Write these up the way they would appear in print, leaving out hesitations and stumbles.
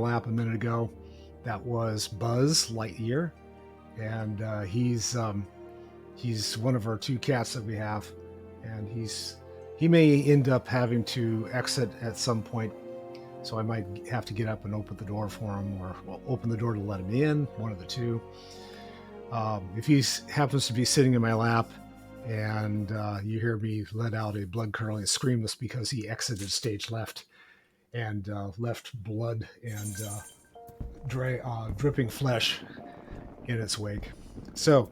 lap a minute ago. That was Buzz Lightyear, and he's one of our two cats that we have, and he may end up having to exit at some point, so I might have to get up and open the door for him, or open the door to let him in, one of the two. If he happens to be sitting in my lap and you hear me let out a blood-curdling scream, that's because he exited stage left and left blood and dripping flesh in its wake. So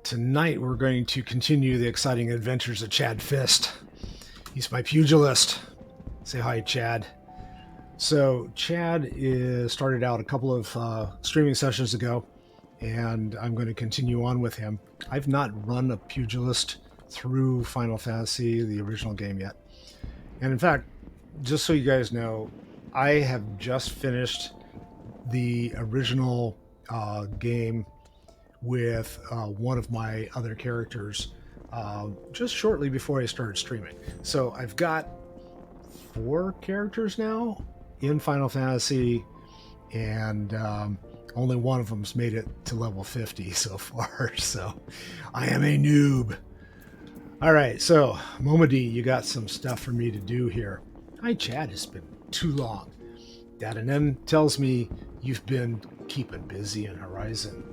tonight we're going to continue the exciting adventures of Chad Fist. He's my pugilist. Say hi, Chad. So Chad started out a couple of streaming sessions ago, and I'm going to continue on with him. I've not run a pugilist through Final Fantasy, the original game, yet. And in fact, just so you guys know, I have just finished the original game with one of my other characters just shortly before I started streaming. So I've got 4 characters now in Final Fantasy, and only one of them's made it to level 50 so far, so I am a noob. All right, so Momody, you got some stuff for me to do here. Hi, Chad. It's been too long. Dad and M tells me you've been keeping busy in Horizon.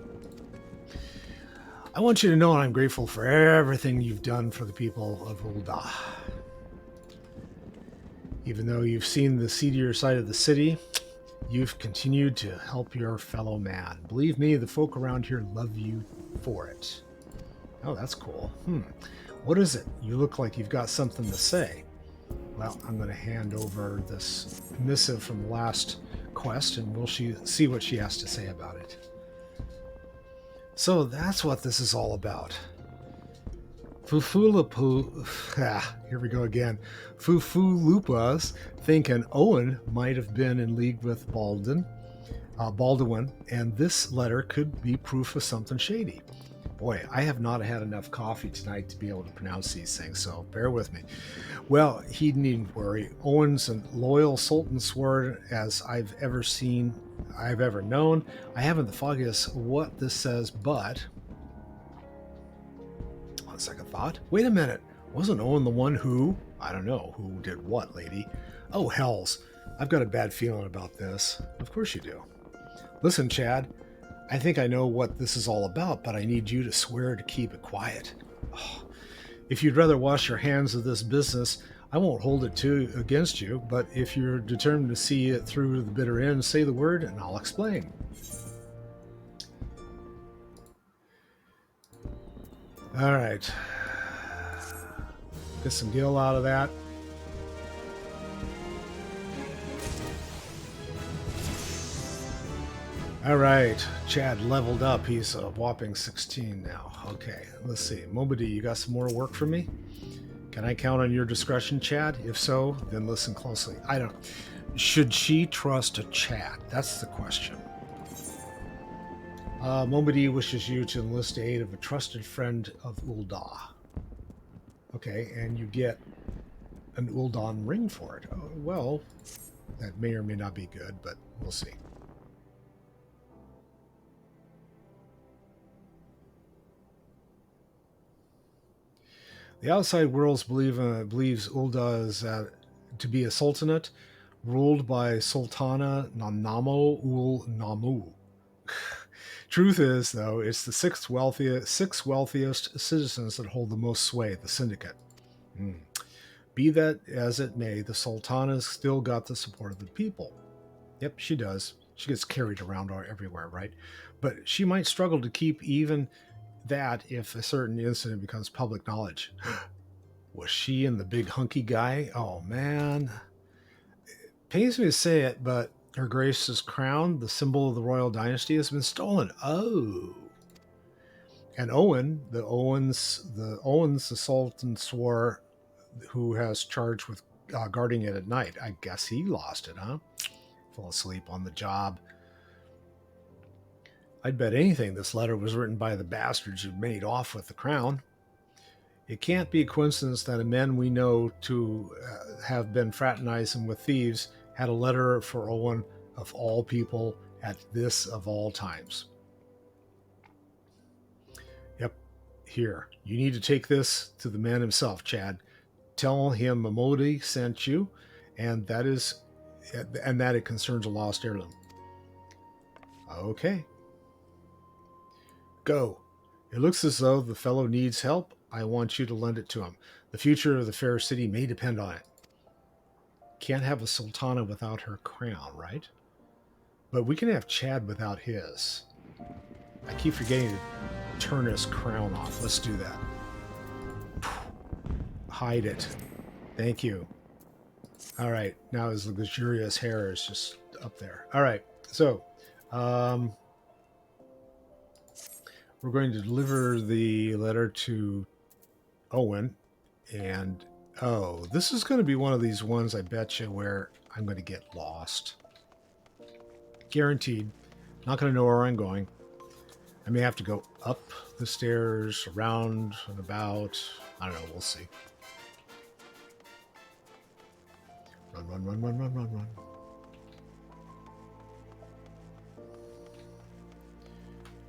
I want you to know I'm grateful for everything you've done for the people of Ul'dah. Even though you've seen the seedier side of the city, you've continued to help your fellow man. Believe me, the folk around here love you for it. Oh, that's cool. What is it? You look like you've got something to say. Well, I'm going to hand over this missive from the last quest, and we'll see what she has to say about it. So that's what this is all about. Here we go again. Fufulupas thinking Owen might have been in league with Baldwin, and this letter could be proof of something shady. Boy, I have not had enough coffee tonight to be able to pronounce these things, so bear with me. Well, he needn't worry. Owen's a loyal Sultan sword as I've ever known. I haven't the foggiest what this says, but on second thought, wait a minute. Wasn't Owen the one who, I don't know, who did what, lady? Oh, hells. I've got a bad feeling about this. Of course you do. Listen, Chad, I think I know what this is all about, but I need you to swear to keep it quiet. Oh, if you'd rather wash your hands of this business, I won't hold it against you, but if you're determined to see it through to the bitter end, say the word and I'll explain. All right. Get some gil out of that. All right, Chad leveled up. He's a whopping 16 now. Okay, let's see. Momody, you got some more work for me? Can I count on your discretion, Chad? If so, then listen closely. Should she trust a Chad? That's the question. Momody wishes you to enlist the aid of a trusted friend of Ul'dah. Okay, and you get an Ul'dah ring for it. Oh, well, that may or may not be good, but we'll see. The outside world believes Ul'dah is to be a sultanate ruled by Sultana Nanamo Ul Namu. Truth is, though, it's the six wealthiest citizens that hold the most sway, the syndicate. Be that as it may, the Sultana's still got the support of the people. Yep, she does. She gets carried around everywhere, right? But she might struggle to keep even that if a certain incident becomes public knowledge. Was she and the big hunky guy? Oh, man. It pains me to say it, but Her Grace's crown, the symbol of the royal dynasty, has been stolen. Oh. And the Sultan swore, who has charge with guarding it at night. I guess he lost it, huh? Fell asleep on the job. I'd bet anything this letter was written by the bastards who made off with the crown. It can't be a coincidence that the men we know to have been fraternizing with thieves Had a letter for Owen of all people at this of all times. Yep, here. You need to take this to the man himself, Chad. Tell him Mamodi sent you, and that it concerns a lost heirloom. Okay. Go. It looks as though the fellow needs help. I want you to lend it to him. The future of the fair city may depend on it. Can't have a sultana without her crown, right? But we can have Chad without his. I keep forgetting to turn his crown off. Let's do that. Hide it. Thank you. All right. Now his luxurious hair is just up there. All right. So, we're going to deliver the letter to Owen. And, oh, this is going to be one of these ones, I bet you, where I'm going to get lost. Guaranteed. Not going to know where I'm going. I may have to go up the stairs, around and about. I don't know. We'll see. Run, run, run, run, run, run, run.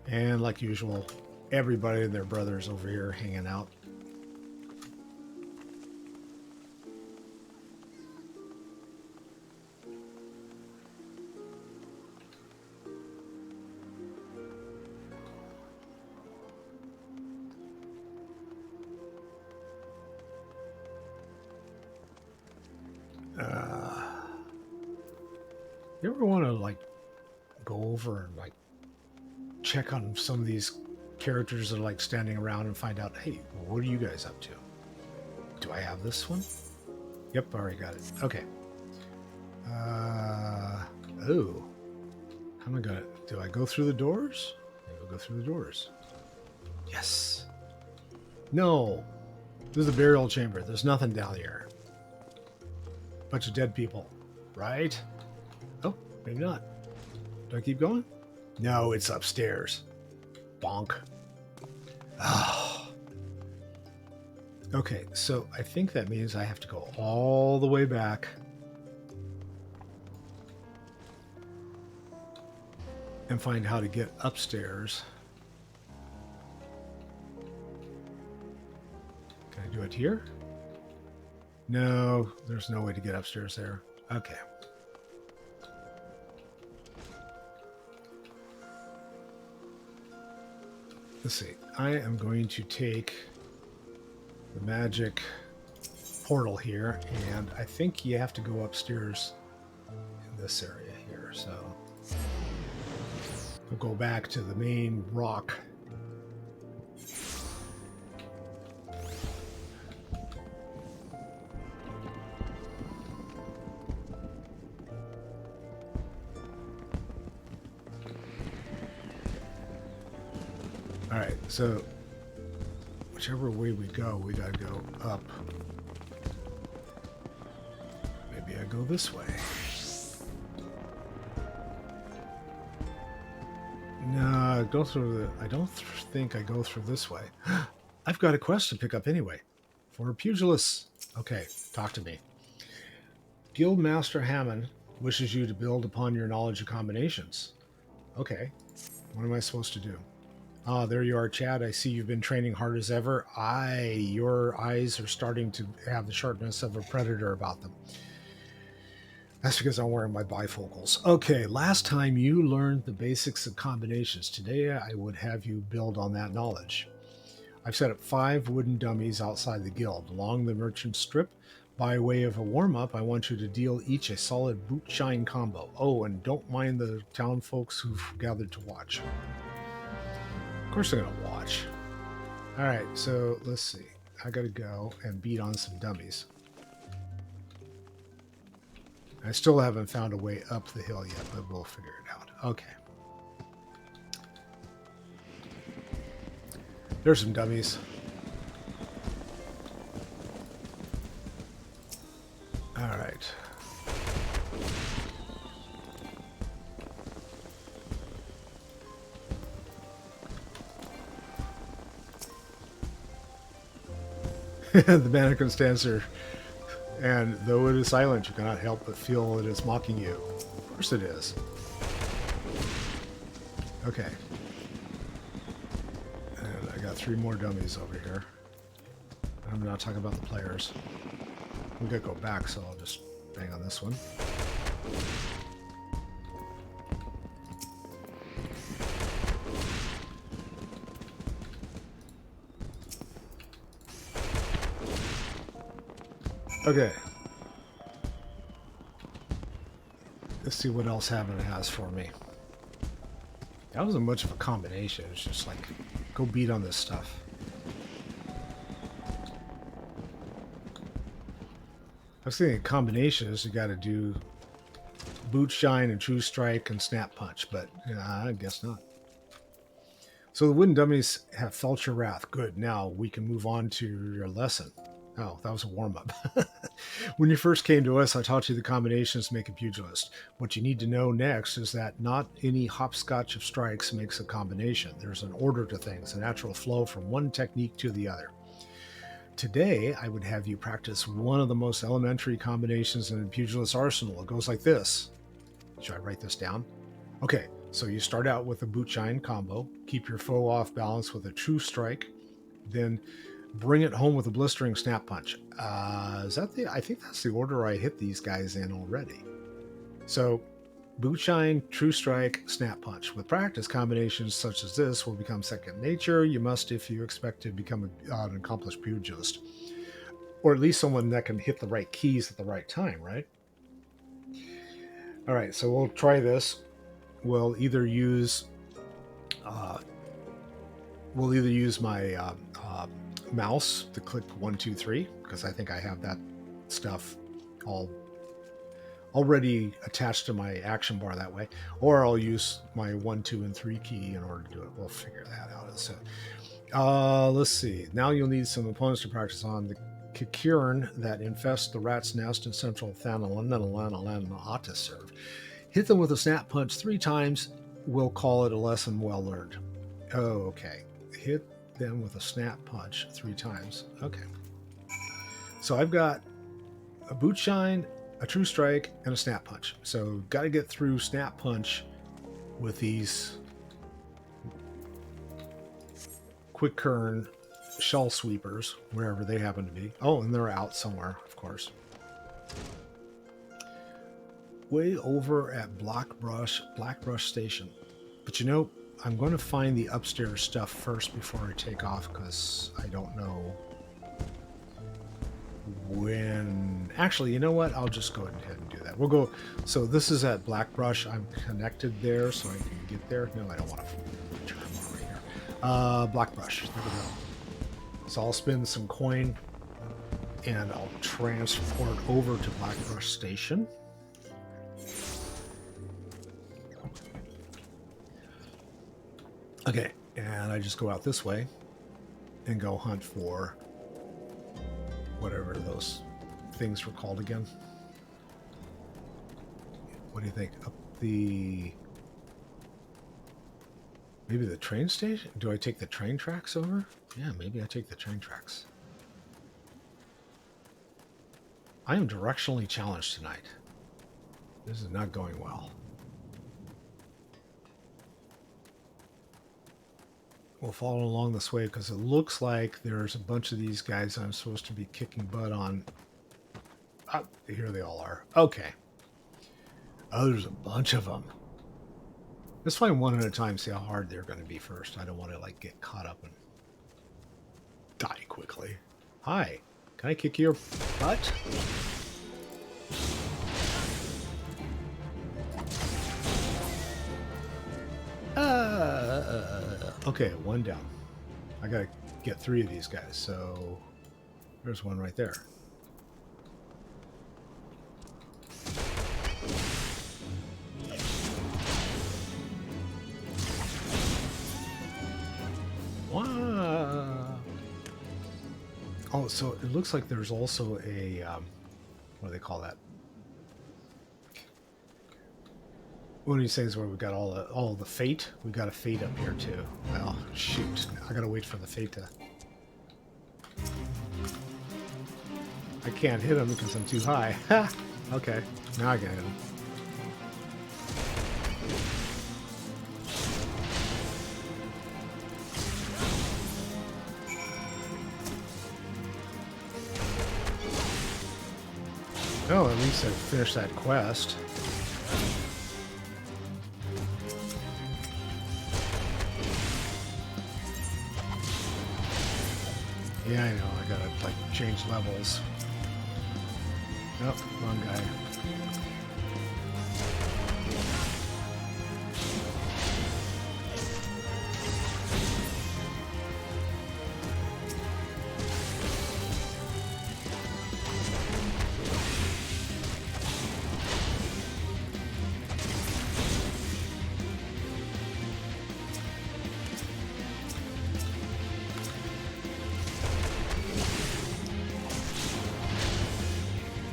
And like usual, everybody and their brothers over here hanging out. You ever want to like go over and like check on some of these characters that are like standing around and find out, hey, what are you guys up to? Do I have this one? Yep, I already got it. Okay. Oh. How am I gonna, do I go through the doors? Maybe I'll go through the doors. Yes. No. This is the burial chamber. There's nothing down here. Bunch of dead people. Right? Oh, maybe not. Do I keep going? No, it's upstairs. Bonk. Oh. Okay, so I think that means I have to go all the way back. And find how to get upstairs. Can I do it here? No, there's no way to get upstairs there. Okay. Let's see. I am going to take the magic portal here, and I think you have to go upstairs in this area here. So we'll go back to the main rock. All right, so whichever way we go, we gotta go up. Maybe I go this way. No, I go through the. I don't think I go through this way. I've got a quest to pick up anyway. For pugilists. Okay, talk to me. Guildmaster Hammond wishes you to build upon your knowledge of combinations. Okay, what am I supposed to do? Ah, there you are, Chad. I see you've been training hard as ever. Your eyes are starting to have the sharpness of a predator about them. That's because I'm wearing my bifocals. Okay, last time you learned the basics of combinations. Today I would have you build on that knowledge. I've set up 5 wooden dummies outside the guild, along the merchant strip. By way of a warm-up, I want you to deal each a solid boot shine combo. Oh, and don't mind the town folks who've gathered to watch. Of course they're going to watch. Alright, so let's see. I gotta go and beat on some dummies. I still haven't found a way up the hill yet, but we'll figure it out. Okay. There's some dummies. Alright. The mannequin stands there And though it is silent, you cannot help but feel it is mocking you. Of course it is. Okay. And I got 3 more dummies over here. I'm not talking about the players. I'm gonna go back, so I'll just bang on this one. Okay. Let's see what else Heaven has for me. That wasn't much of a combination. It's just like, go beat on this stuff. I was thinking combinations, you got to do Boot Shine and True Strike and Snap Punch, but I guess not. So the wooden dummies have felt your wrath. Good. Now we can move on to your lesson. Oh, that was a warm-up. When you first came to us, I taught you the combinations to make a pugilist. What you need to know next is that not any hopscotch of strikes makes a combination. There's an order to things, a natural flow from one technique to the other. Today, I would have you practice one of the most elementary combinations in a pugilist arsenal. It goes like this. Should I write this down? Okay, so you start out with a boot shine combo, keep your foe off balance with a true strike, then bring it home with a blistering snap punch. I think that's the order I hit these guys in already. So, boot shine, true strike, snap punch. With practice, combinations such as this will become second nature. You must if you expect to become an accomplished pugilist. Or at least someone that can hit the right keys at the right time, right? All right, so we'll try this. We'll either use my mouse to click 1, 2, 3 because I think I have that stuff already attached to my action bar that way, or I'll use my 1, 2, and 3 key in order to do it. We'll figure that out. So, let's see. Now you'll need some opponents to practice on the Kikirn that infest the rat's nest in central Thanalana serve. Hit them with a snap punch 3 times. We'll call it a lesson well learned. Oh, okay. Hit them with a snap punch 3 times. Okay. So I've got a boot shine, a true strike, and a snap punch. So got to get through snap punch with these quick turn shell sweepers, wherever they happen to be. Oh, and they're out somewhere, of course. Way over at Blackbrush Station. But you know, I'm going to find the upstairs stuff first before I take off, because I don't know when... Actually, you know what? I'll just go ahead and do that. We'll go... So this is at Blackbrush. I'm connected there, so I can get there. No, I don't want to turn over here. Blackbrush. There we go. So I'll spend some coin, and I'll transport over to Blackbrush Station. Okay, and I just go out this way and go hunt for whatever those things were called again. What do you think? Up the... Maybe the train station? Do I take the train tracks over? Yeah, maybe I take the train tracks. I am directionally challenged tonight. This is not going well. We'll follow along this way because it looks like there's a bunch of these guys I'm supposed to be kicking butt on. Oh, here they all are. Okay. Oh, there's a bunch of them. Let's find one at a time, see how hard they're going to be first. I don't want to like get caught up and die quickly. Hi, can I kick your butt? Okay, one down. I gotta get 3 of these guys, so there's one right there. Wow. Oh, so it looks like there's also a, what do they call that? One of these things where we've got all the fate. We've got a fate up here too. Well, shoot. I gotta wait for the fate to... I can't hit him because I'm too high. Okay, now I can hit him. Oh, at least I finished that quest. Yeah, I know. I gotta, like, change levels. Nope, wrong guy.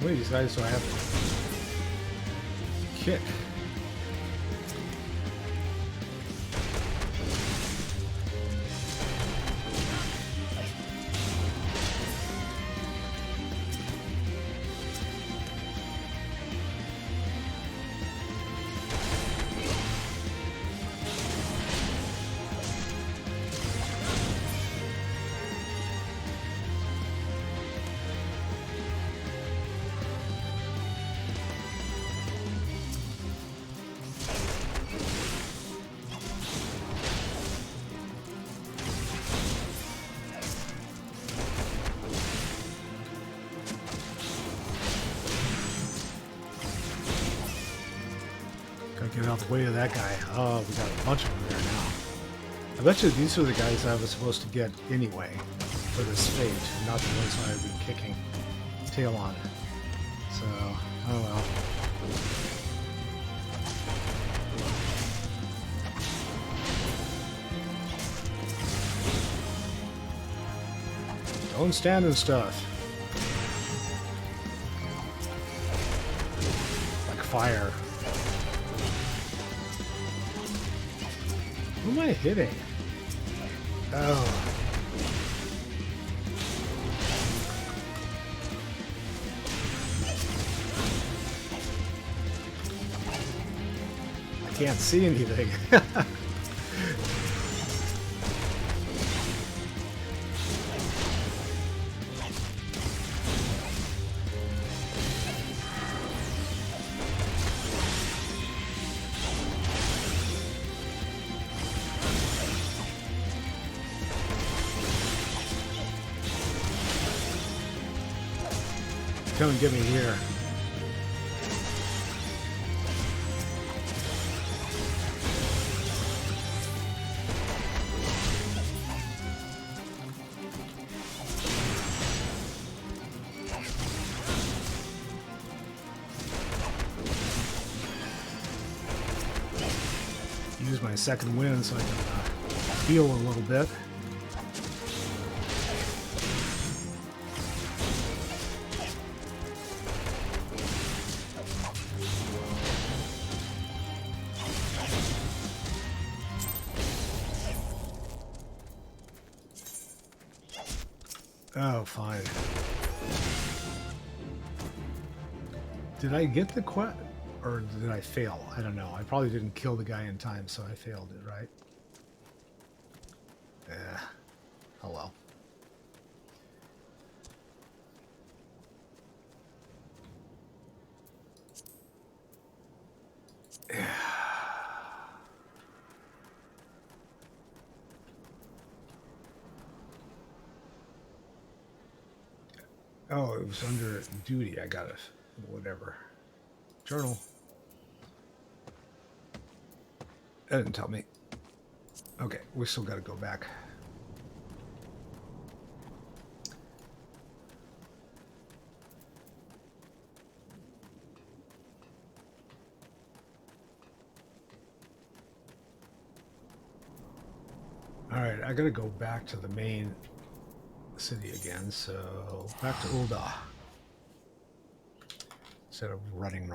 What of these guys do I have to kick? Get out the way of that guy. Oh, we got a bunch of them there now. I bet you these are the guys I was supposed to get anyway for this fate, not the ones I would be kicking tail on. So, oh well. Don't stand and stuff. Like fire. Who am I hitting? Oh. I can't see anything. Come and get me here. Use my second wind so I can heal a little bit. Oh, fine. Did I get the quest, or did I fail? I don't know. I probably didn't kill the guy in time, so I failed it, right? Yeah. Oh well. Yeah. Oh, it was under duty. I got it. Whatever. Journal. That didn't tell me. Okay, we still got to go back. Alright, I got to go back to the main city again, so back to Ulda. Instead of running.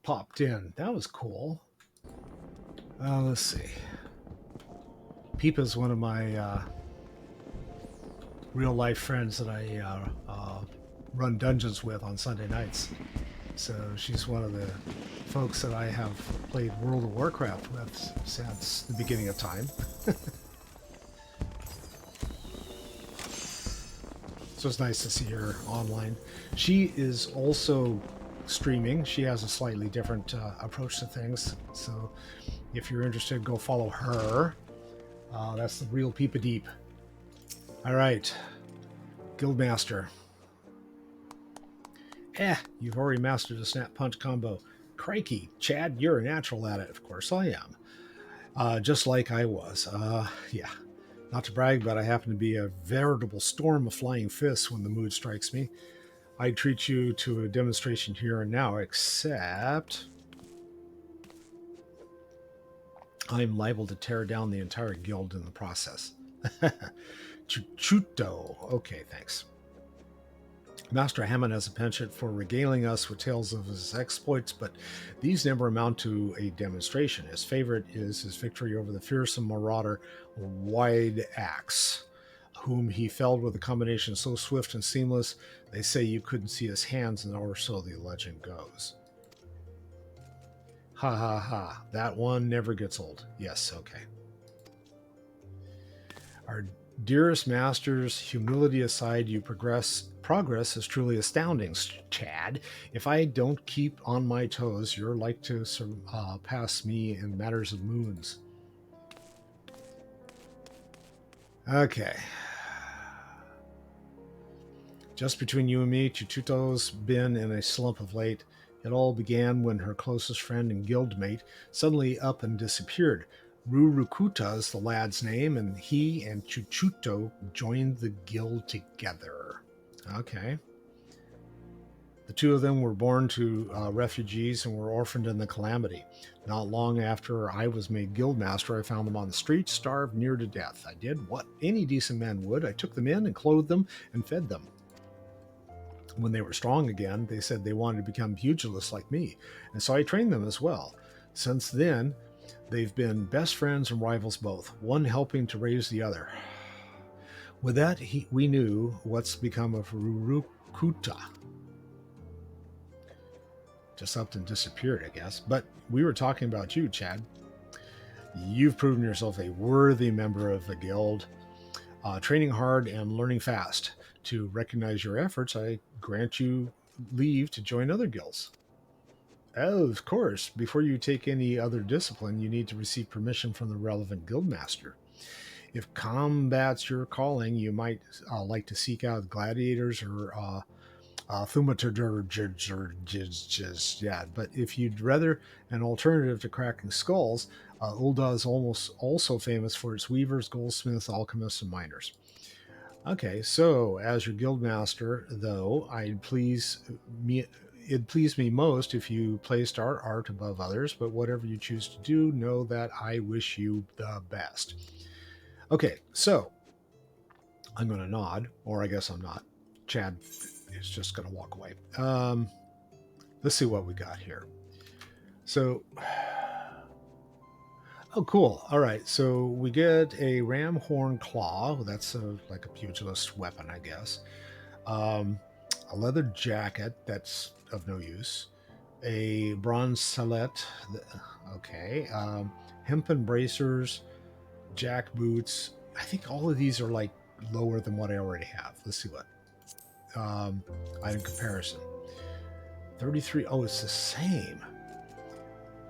popped in. That was cool. Let's see. Peepa's one of my real life friends that I run dungeons with on Sunday nights. So she's one of the folks that I have played World of Warcraft with since the beginning of time. So it's nice to see her online. She is also streaming. She has a slightly different approach to things. So if you're interested, go follow her. That's the real Peepa Deep. All right, Guildmaster. You've already mastered the snap punch combo. Crikey, Chad, you're a natural at it. Of course I am. Just like I was. Yeah. Not to brag, but I happen to be a veritable storm of flying fists when the mood strikes me. I treat you to a demonstration here and now, except I'm liable to tear down the entire guild in the process. Chuchuto. Okay, thanks. Master Hammond has a penchant for regaling us with tales of his exploits, but these never amount to a demonstration. His favorite is his victory over the fearsome marauder Wide Axe, whom he felled with a combination so swift and seamless, they say you couldn't see his hands, or so the legend goes. Ha ha ha. That one never gets old. Yes, okay. Our dearest masters, humility aside, progress is truly astounding, Chad. If I don't keep on my toes, you're like to surpass me in matters of moons. Okay. Just between you and me, Chuchuto's been in a slump of late. It all began when her closest friend and guildmate suddenly up and disappeared. Rurukuta is the lad's name, and he and Chuchuto joined the guild together. Okay. The two of them were born to refugees and were orphaned in the calamity. Not long after I was made guildmaster, I found them on the streets, starved near to death. I did what any decent man would. I took them in and clothed them and fed them. When they were strong again, they said they wanted to become pugilists like me, and so I trained them as well. Since then, they've been best friends and rivals both, one helping to raise the other. With that, we knew what's become of Rurukuta. Just up and disappeared, I guess. But we were talking about you, Chad. You've proven yourself a worthy member of the guild, training hard and learning fast. To recognize your efforts, I grant you leave to join other guilds. Oh, of course. Before you take any other discipline, you need to receive permission from the relevant guildmaster. If combat's your calling, you might like to seek out gladiators or thaumaturges. Yeah, but if you'd rather an alternative to cracking skulls, Ulda is almost also famous for its weavers, goldsmiths, alchemists, and miners. Okay, so as your guildmaster, though, it'd please me most if you placed our art above others, but whatever you choose to do, know that I wish you the best. Okay, so I'm going to nod, or I guess I'm not. Chad is just going to walk away. Let's see what we got here. So, oh, cool. All right, so we get a ram horn claw. That's like a pugilist weapon, I guess. A leather jacket that's of no use. A bronze sallet. Okay. Hempen bracers, jack boots. I think all of these are like lower than what I already have. Let's see what. Item comparison. 33. Oh, it's the same.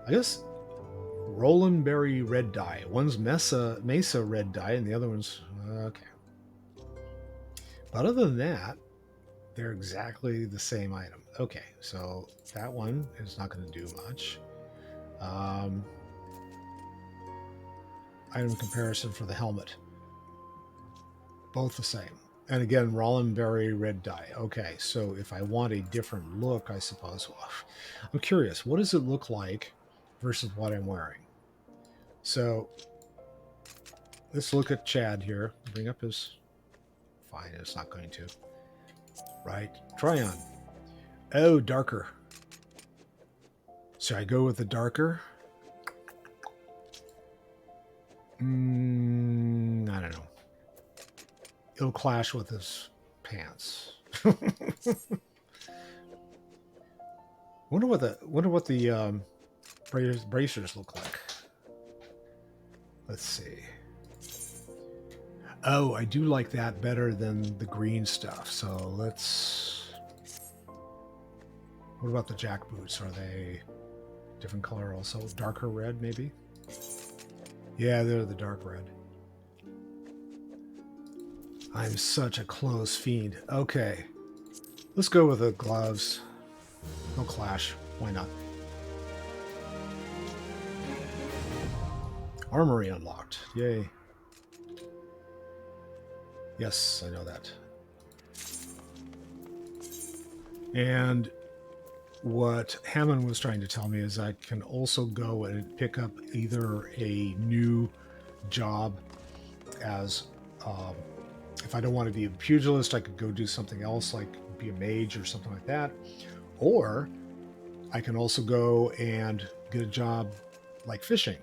I guess Roland Berry red dye. One's Mesa red dye, and the other one's okay. But other than that, they're exactly the same item. Okay, so that one is not going to do much. Item comparison for the helmet. Both the same. And again, Roland Berry red dye. Okay, so if I want a different look, I suppose. Well, I'm curious, what does it look like versus what I'm wearing? So let's look at Chad here. Bring up his... Fine, it's not going to. Right. Try on. Oh, darker. Should I go with the darker? I don't know. It'll clash with his pants. Wonder what the bracers look like. Let's see. Oh, I do like that better than the green stuff. So let's. What about the jack boots? Are they different color also? Darker red, maybe? Yeah, they're the dark red. I'm such a close fiend. Okay. Let's go with the gloves. No clash. Why not? Armory unlocked. Yay. Yes, I know that. And what Hammond was trying to tell me is I can also go and pick up either a new job as, if I don't want to be a pugilist, I could go do something else like be a mage or something like that. Or I can also go and get a job like fishing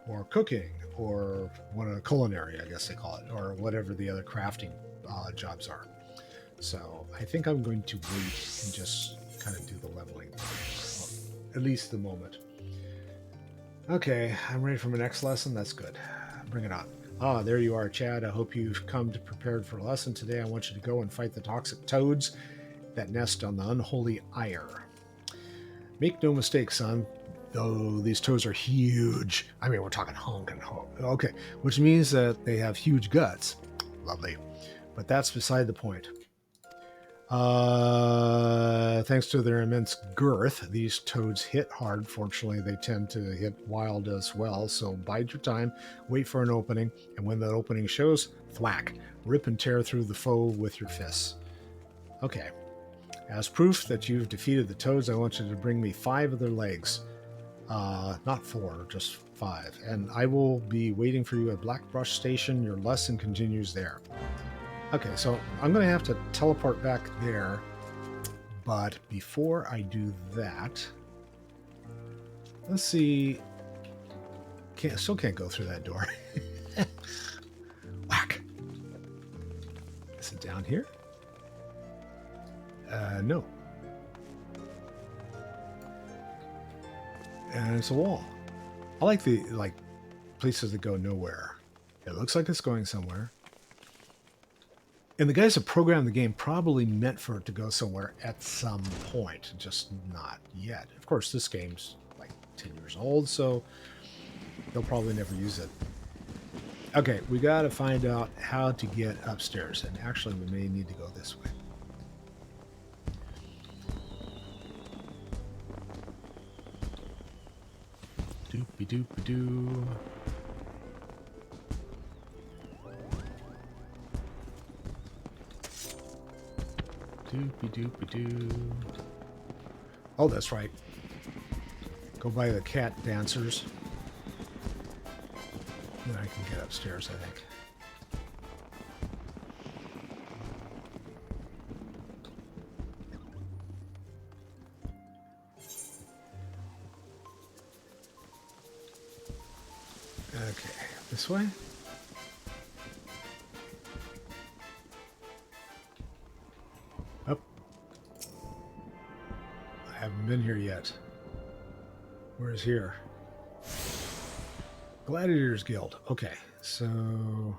or cooking or what a culinary, I guess they call it, or whatever the other crafting jobs are. So I think I'm going to wait and just kind of do the leveling, at least the moment. Okay, I'm ready for my next lesson. That's good. Bring it on. Ah, there you are, Chad. I hope you've come prepared for a lesson. Today I want you to go and fight the toxic toads that nest on the unholy ire. Make no mistake, son. Though these toads are huge. I mean, we're talking honk and honk. Okay, which means that they have huge guts. Lovely. But that's beside the point. Thanks to their immense girth, these toads hit hard. Fortunately, they tend to hit wild as well, so bide your time, wait for an opening, and when that opening shows, thwack. Rip and tear through the foe with your fists. Okay. As proof that you've defeated the toads, I want you to bring me 5 of their legs. Not 4, just 5. And I will be waiting for you at Blackbrush Station. Your lesson continues there. Okay, so I'm going to have to teleport back there. But before I do that, let's see. Still can't go through that door. Whack. Is it down here? No. And it's a wall. I like the places that go nowhere. It looks like it's going somewhere. And the guys that programmed the game probably meant for it to go somewhere at some point, just not yet. Of course, this game's like 10 years old, so they'll probably never use it. Okay, we got to find out how to get upstairs. And actually, we may need to go this way. Doopy-doopy-doo. Doopy-doopy-doo. Oh, that's right. Go by the cat dancers. Then I can get upstairs, I think. Okay, this way? Up. I haven't been here yet. Where's here? Gladiators Guild. Okay, so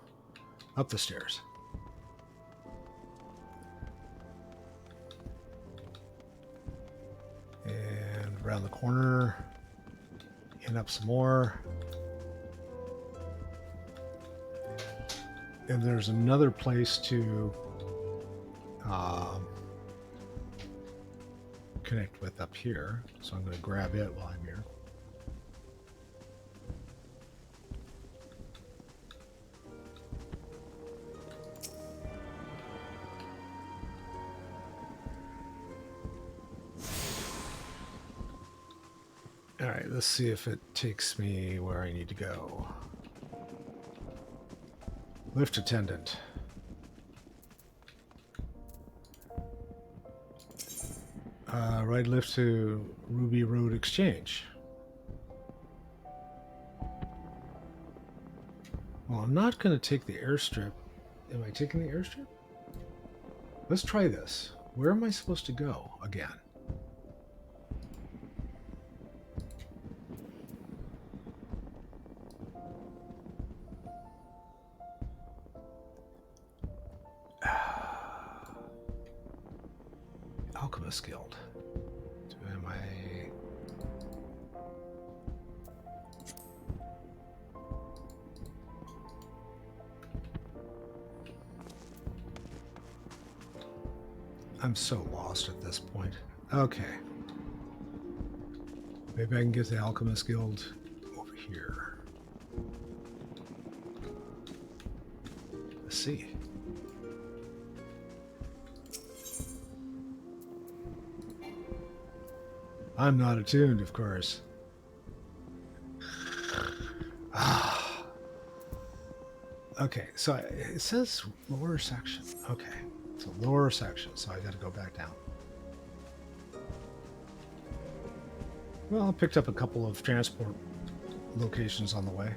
up the stairs. And around the corner. And up some more. And there's another place to connect with up here. So I'm going to grab it while I'm here. All right, let's see if it takes me where I need to go. Lift attendant. Right lift to Ruby Road Exchange. Well, I'm not going to take the airstrip. Am I taking the airstrip? Let's try this. Where am I supposed to go again? Alchemist Guild. Am I... I'm so lost at this point. Okay. Maybe I can get the Alchemist Guild over here. Let's see. I'm not attuned, of course. Okay, so it says lower section. Okay, so lower section, so I got to go back down. Well, I picked up a couple of transport locations on the way.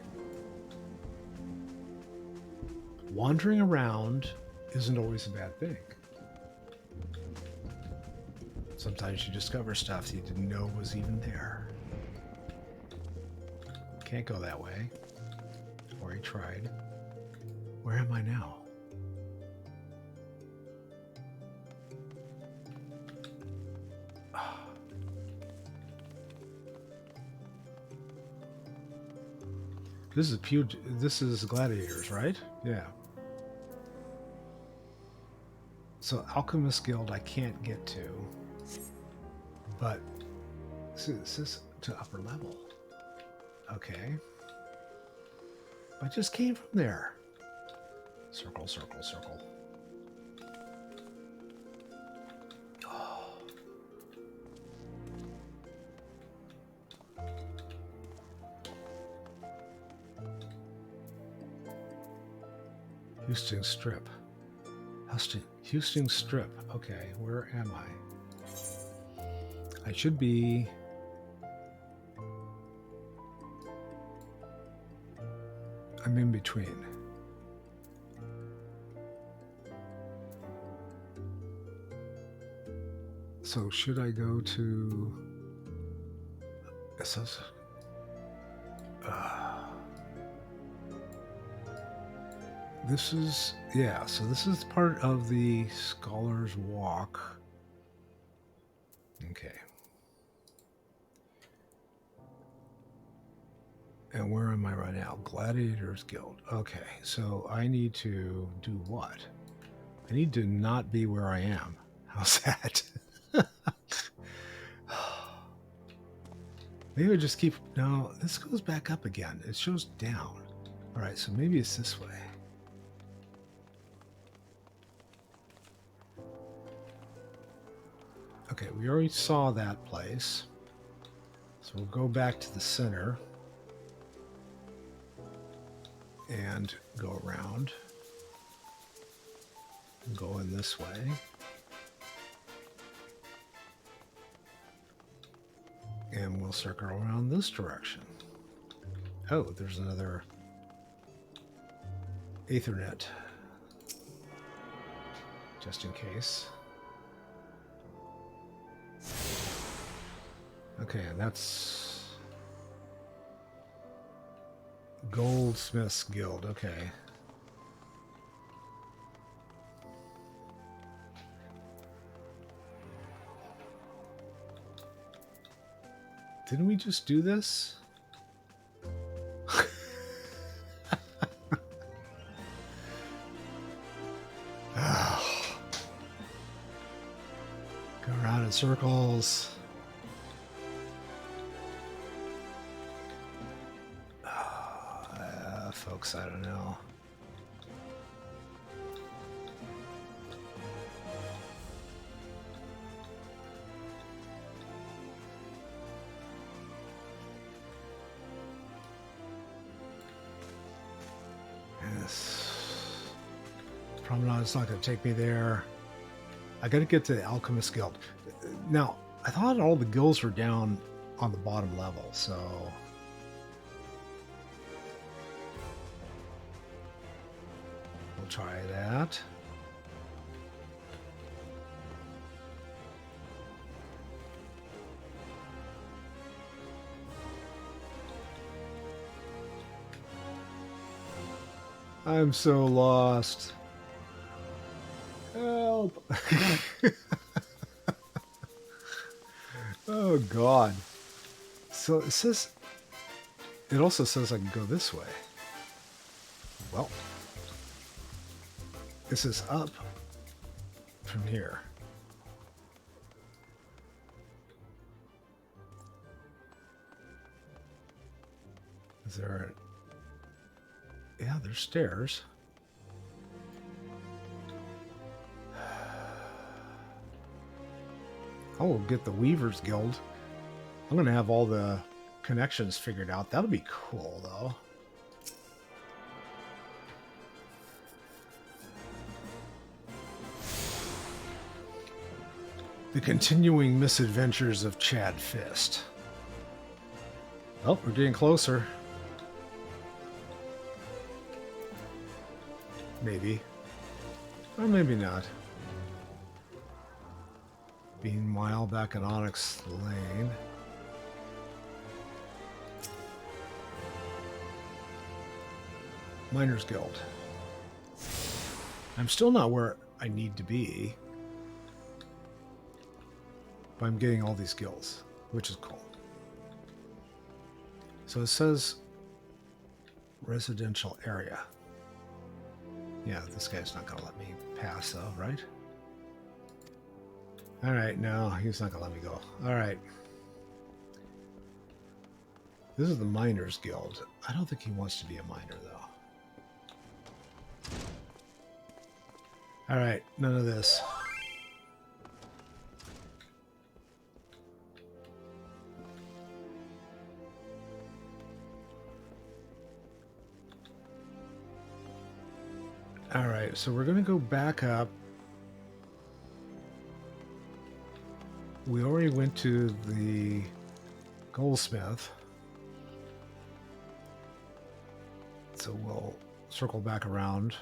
Wandering around isn't always a bad thing. Sometimes you discover stuff you didn't know was even there. Can't go that way. Or he tried. Where am I now? This is Gladiators, right? Yeah. So Alchemist Guild I can't get to. But this is to upper level. Okay. I just came from there. Circle, circle, circle. Oh. Houston Strip. Houston Strip. Okay, where am I? I should be... I'm in between. So should I go to... It says... This is... Yeah, so this is part of the Scholar's Walk. Okay. And where am I right now? Gladiators Guild. Okay, so I need to do what? I need to not be where I am. How's that? Maybe I just keep... No, this goes back up again. It shows down. All right, so maybe it's this way. Okay, we already saw that place. So we'll go back to the center. And go around. Go in this way. And we'll circle around this direction. Oh, there's another Ethernet. Just in case. Okay, and that's Goldsmiths Guild. Okay. Didn't we just do this? Go around in circles. Folks, I don't know. Yes. Promenade's not going to take me there. I got to get to the Alchemist Guild. Now, I thought all the guilds were down on the bottom level, so... try that. I'm so lost. Help. Oh God. So it says, it also says I can go this way. Well, this is up from here. Is there a... Yeah, there's stairs. I will get the Weaver's Guild. I'm going to have all the connections figured out. That'll be cool, though. The Continuing Misadventures of Chad Fist. Oh, we're getting closer. Maybe. Or maybe not. Meanwhile, back at Onyx Lane. Miners Guild. I'm still not where I need to be. But I'm getting all these guilds, which is cool. So it says residential area. Yeah, this guy's not going to let me pass, though, right? All right, no, he's not going to let me go. All right. This is the Miners Guild. I don't think he wants to be a miner, though. All right, none of this. All right, so we're going to go back up. We already went to the goldsmith. So we'll circle back around.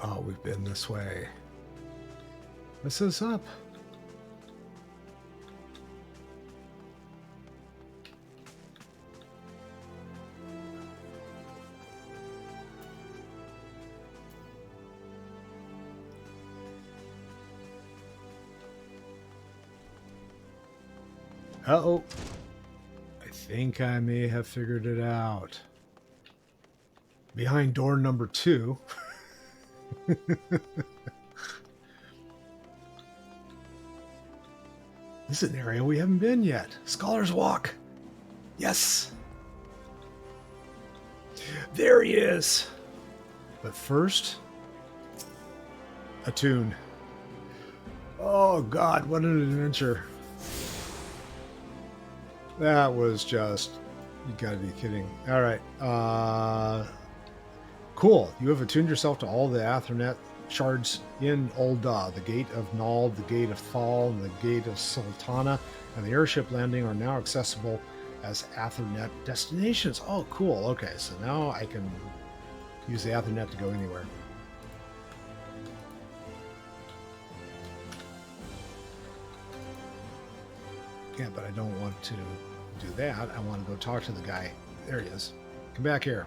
Oh, we've been this way. This is up. Uh-oh. I think I may have figured it out. Behind door number 2. This is an area we haven't been yet. Scholar's Walk. Yes. There he is. But first, a tune. Oh God, what an adventure. That was just, you gotta be kidding. All right. Cool. You have attuned yourself to all the Aethernet shards in Ul'dah. The Gate of Nald, the Gate of Thal, and the Gate of Sultana, and the airship landing are now accessible as Aethernet destinations. Oh, cool. Okay, so now I can use the Aethernet to go anywhere. Yeah, but I don't want to do that. I want to go talk to the guy. There he is. Come back here.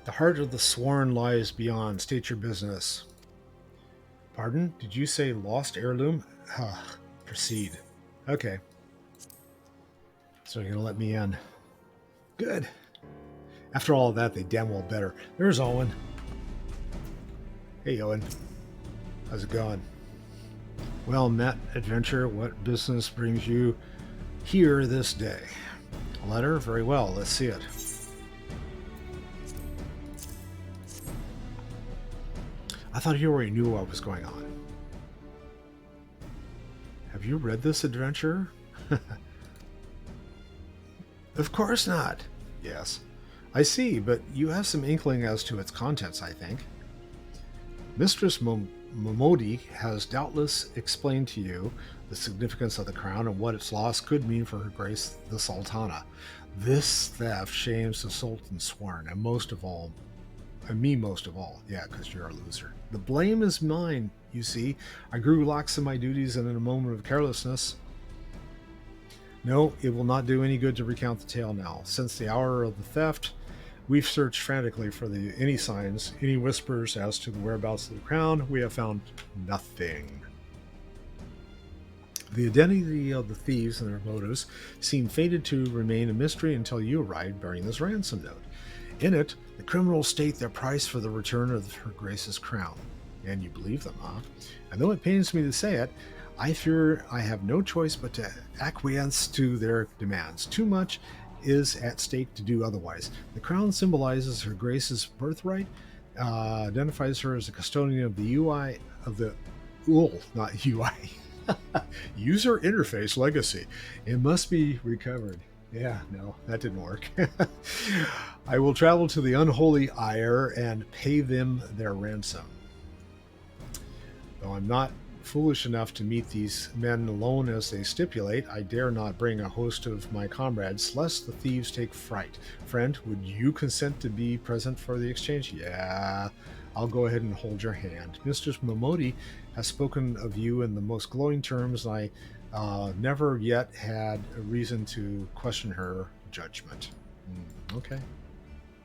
The heart of the Sworn lies beyond. State your business. Pardon? Did you say lost heirloom? Proceed. Okay. So you're going to let me in. Good. After all of that, they damn well better. There's Owen. Hey, Owen. How's it going? Well met, adventure. What business brings you here this day? A letter? Very well. Let's see it. I thought you already knew what was going on. Have you read this adventure? Of course not. Yes. I see, but you have some inkling as to its contents, I think. Mistress Momodi has doubtless explained to you the significance of the crown and what its loss could mean for Her Grace the Sultana. This theft shames the Sultan Sworn, and most of all, and me most of all. Yeah, because you're a loser. The blame is mine, you see. I grew lax in my duties and in a moment of carelessness. No, it will not do any good to recount the tale now. Since the hour of the theft, we've searched frantically for any signs, any whispers as to the whereabouts of the crown. We have found nothing. The identity of the thieves and their motives seemed fated to remain a mystery until you arrived bearing this ransom note. In it, the criminals state their price for the return of Her Grace's crown. And you believe them, huh? And though it pains me to say it, I fear I have no choice but to acquiesce to their demands. Too much is at stake to do otherwise. The crown symbolizes Her Grace's birthright, identifies her as a custodian of the not UI, user interface legacy. It must be recovered. Yeah, no, that didn't work. I will travel to the unholy Ire and pay them their ransom. Though I'm not foolish enough to meet these men alone as they stipulate, I dare not bring a host of my comrades, lest the thieves take fright. Friend, would you consent to be present for the exchange? Yeah, I'll go ahead and hold your hand. Mistress Momodi has spoken of you in the most glowing terms, and I never yet had a reason to question her judgment. Okay.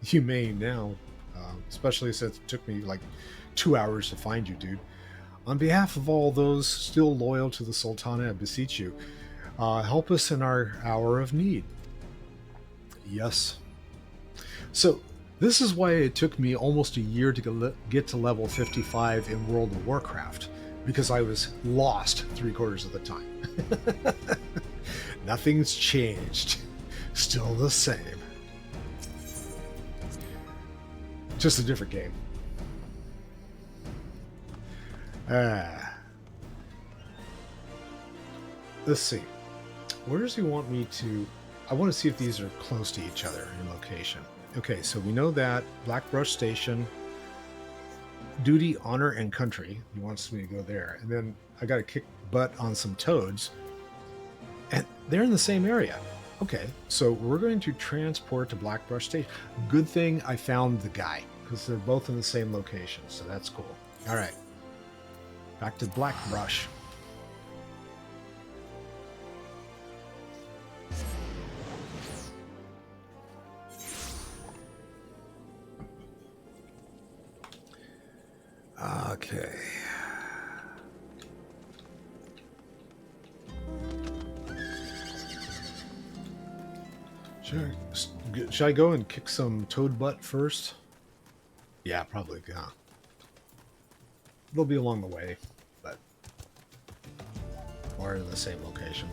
You may now, especially since it took me like 2 hours to find you, dude. On behalf of all those still loyal to the Sultana, I beseech you, help us in our hour of need. Yes. So, this is why it took me almost a year to get to level 55 in World of Warcraft, because I was lost 3/4 of the time. Nothing's changed. Still the same. Just a different game. Let's see. Where does he want me to... I want to see if these are close to each other in location. Okay, so we know that Blackbrush Station, Duty, Honor, and Country. He wants me to go there. And then I got to kick butt on some toads. And they're in the same area. Okay, so we're going to transport to Blackbrush Station. Good thing I found the guy, because they're both in the same location, so that's cool. All right. Back to Blackbrush. Okay. Should I go and kick some toad butt first? Yeah, probably. Yeah. They'll be along the way, but or in the same location.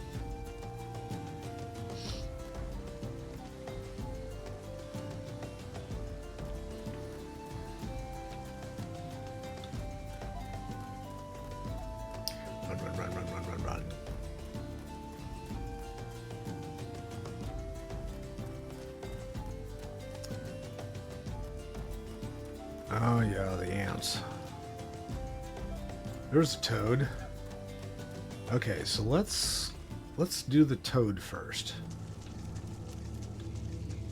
Run. Oh yeah, the ants. There's a toad. Okay, so let's do the toad first,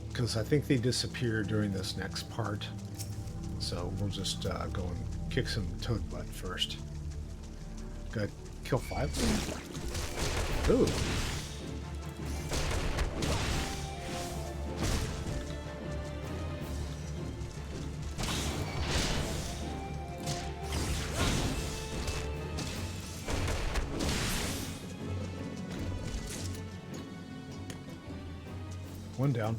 because I think they disappear during this next part. So we'll just go and kick some toad butt first. Good. Kill 5. Ooh. One down.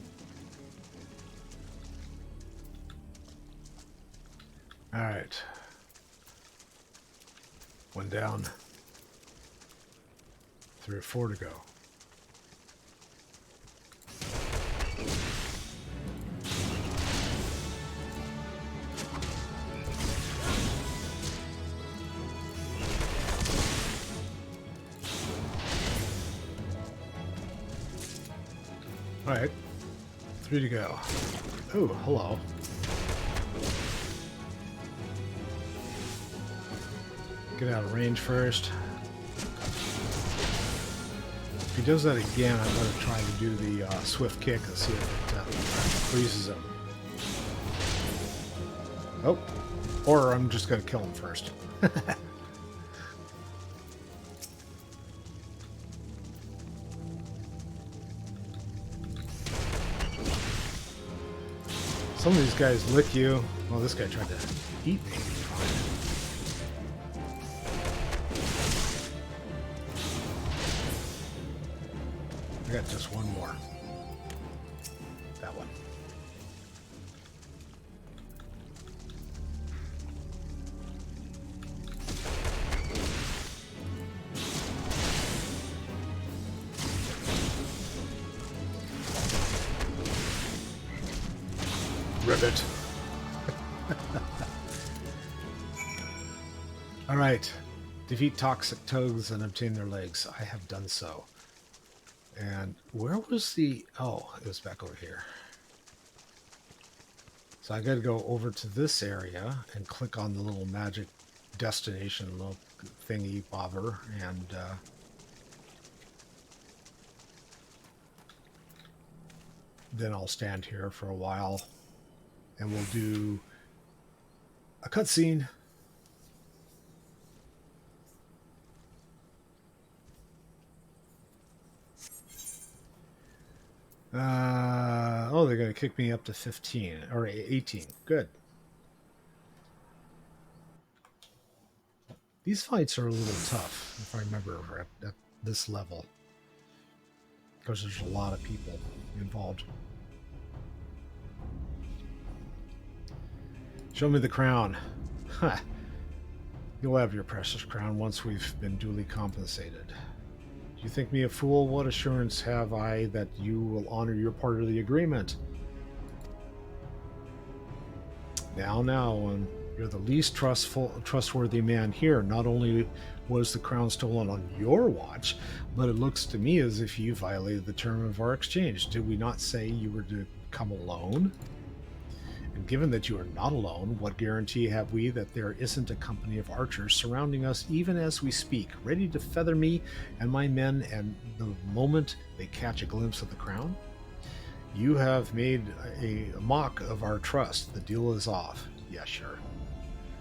All right. One down. 3 or 4 to go. All right. Free to go. Oh, hello. Get out of range first. If he does that again, I'm going to try to do the swift kick and see if it freezes him. Oh, or I'm just going to kill him first. Some of these guys lick you. Well, this guy tried to eat me. I got just one more. That one. Ribbit. All right. Defeat toxic toads and obtain their legs. I have done so. And where was the... Oh, it was back over here. So I got to go over to this area and click on the little magic destination little thingy bobber and... then I'll stand here for a while. And we'll do a cutscene. Oh, they're going to kick me up to 15 or 18. Good. These fights are a little tough, if I remember, at this level. Because there's a lot of people involved. Show me the crown. Huh. You'll have your precious crown once we've been duly compensated. Do you think me a fool? What assurance have I that you will honor your part of the agreement? Now, when you're the least trustworthy man here, not only was the crown stolen on your watch, but it looks to me as if you violated the term of our exchange. Did we not say you were to come alone? And given that you are not alone, what guarantee have we that there isn't a company of archers surrounding us even as we speak, ready to feather me and my men and the moment they catch a glimpse of the crown? You have made a mock of our trust. The deal is off. Yeah, sure.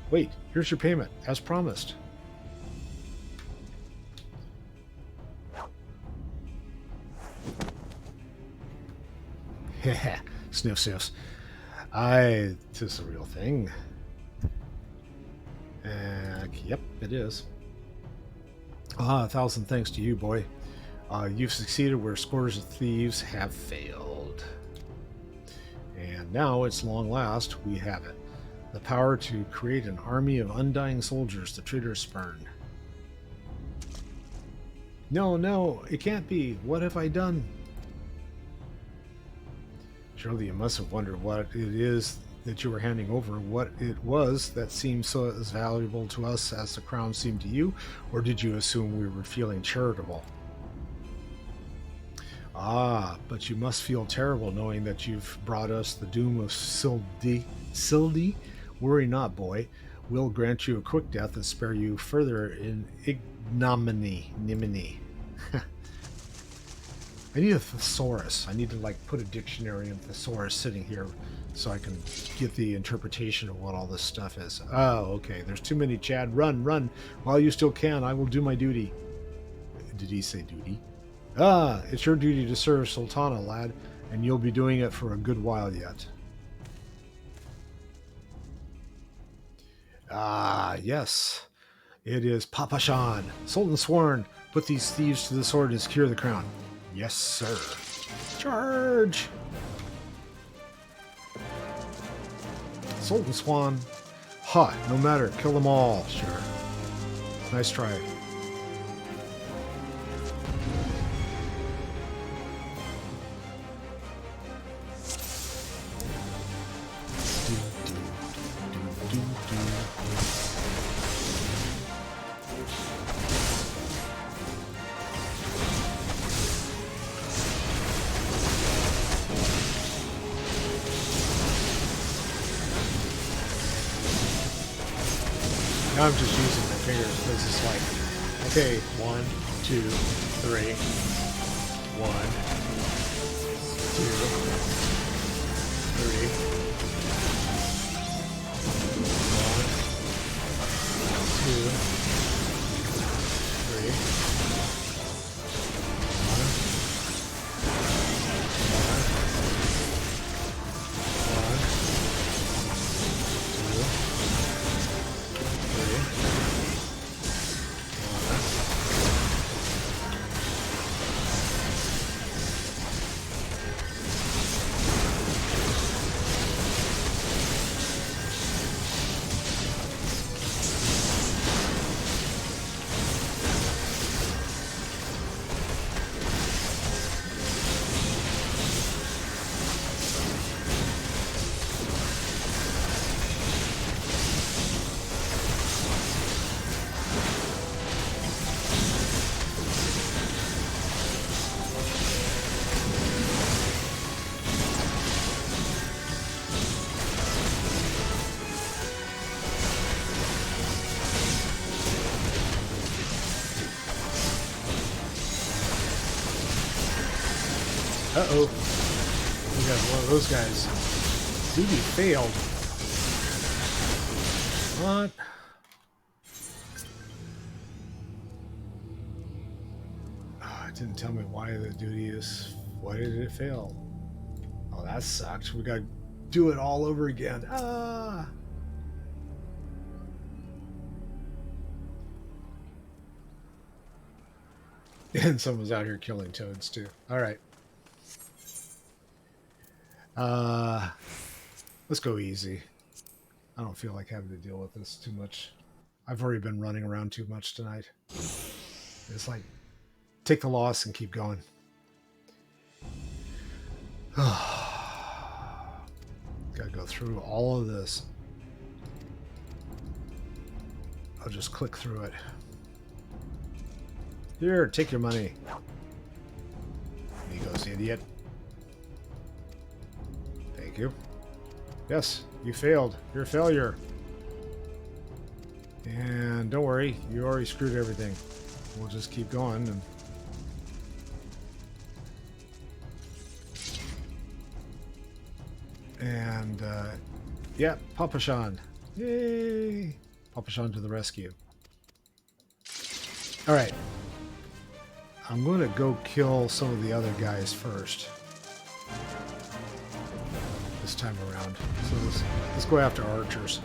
Wait, here's your payment, as promised. Heh, sniff sniffs. Tis a real thing. Yep, it is. 1,000 thanks to you, boy. You've succeeded where scores of thieves have failed. And now, it's long last, we have it. The power to create an army of undying soldiers the traitors spurn. No, it can't be. What have I done? Surely you must have wondered what it is that you were handing over, what it was that seemed so as valuable to us as the crown seemed to you, or did you assume we were feeling charitable? Ah, but you must feel terrible knowing that you've brought us the doom of Sildi? Worry not, boy. We'll grant you a quick death and spare you further in ignominy. I need a thesaurus. I need to put a dictionary and thesaurus sitting here so I can get the interpretation of what all this stuff is. Oh, okay. There's too many, Chad. Run. While you still can, I will do my duty. Did he say duty? Ah, it's your duty to serve Sultana, lad, and you'll be doing it for a good while yet. Ah, yes. It is Papashan. Sultan sworn. Put these thieves to the sword and secure the crown. Yes, sir. Charge! Sultan Swan. Ha, no matter. Kill them all. Sure. Nice try. I'm just using my fingers because it's like, okay, 1, 2, 3, 1, 2, 3, 1, 2, 3. Uh-oh. We got one of those guys. Duty failed. What? Oh, it didn't tell me why the duty is... Why did it fail? Oh, that sucks. We gotta do it all over again. Ah! And someone's out here killing toads, too. Alright. Let's go easy. I don't feel like having to deal with this too much. I've already been running around too much tonight. It's like, take the loss and keep going. Gotta go through all of this. I'll just click through it. Here, take your money. There you go, idiot. Thank you. Yes, you failed. You're a failure. And don't worry, you already screwed everything. We'll just keep going. And yeah, Papa Sean. Yay! Papa Sean to the rescue. Alright. I'm going to go kill some of the other guys first. This time around. So let's go after archers.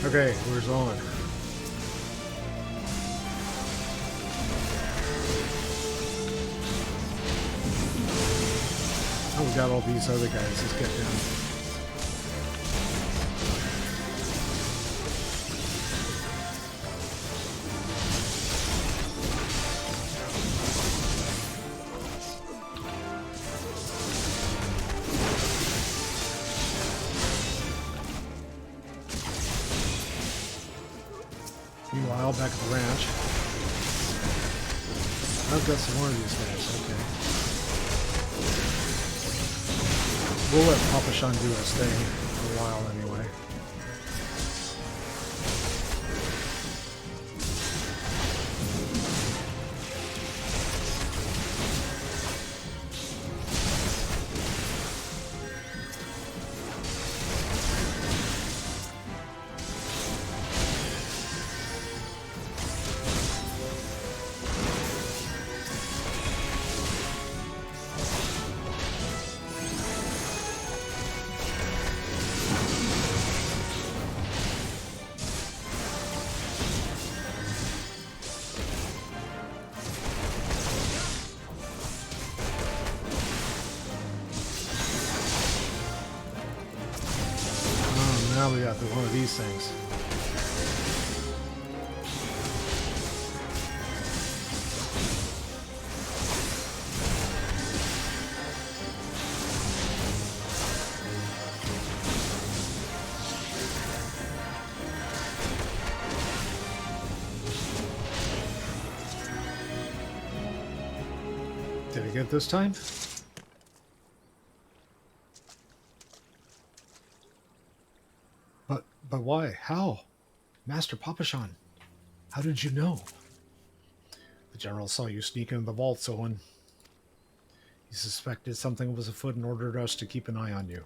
Okay, where's on? Oh, we got all these other guys. Let's get them. Meanwhile, back at the ranch. I've got some more of these guys, okay. We'll let Papa Sean do his thing for a while anyway. probably got one of these things. Did I get it this time? But why? How? Master Papashan, how did you know? The general saw you sneak into the vaults, Owen. He suspected something was afoot and ordered us to keep an eye on you.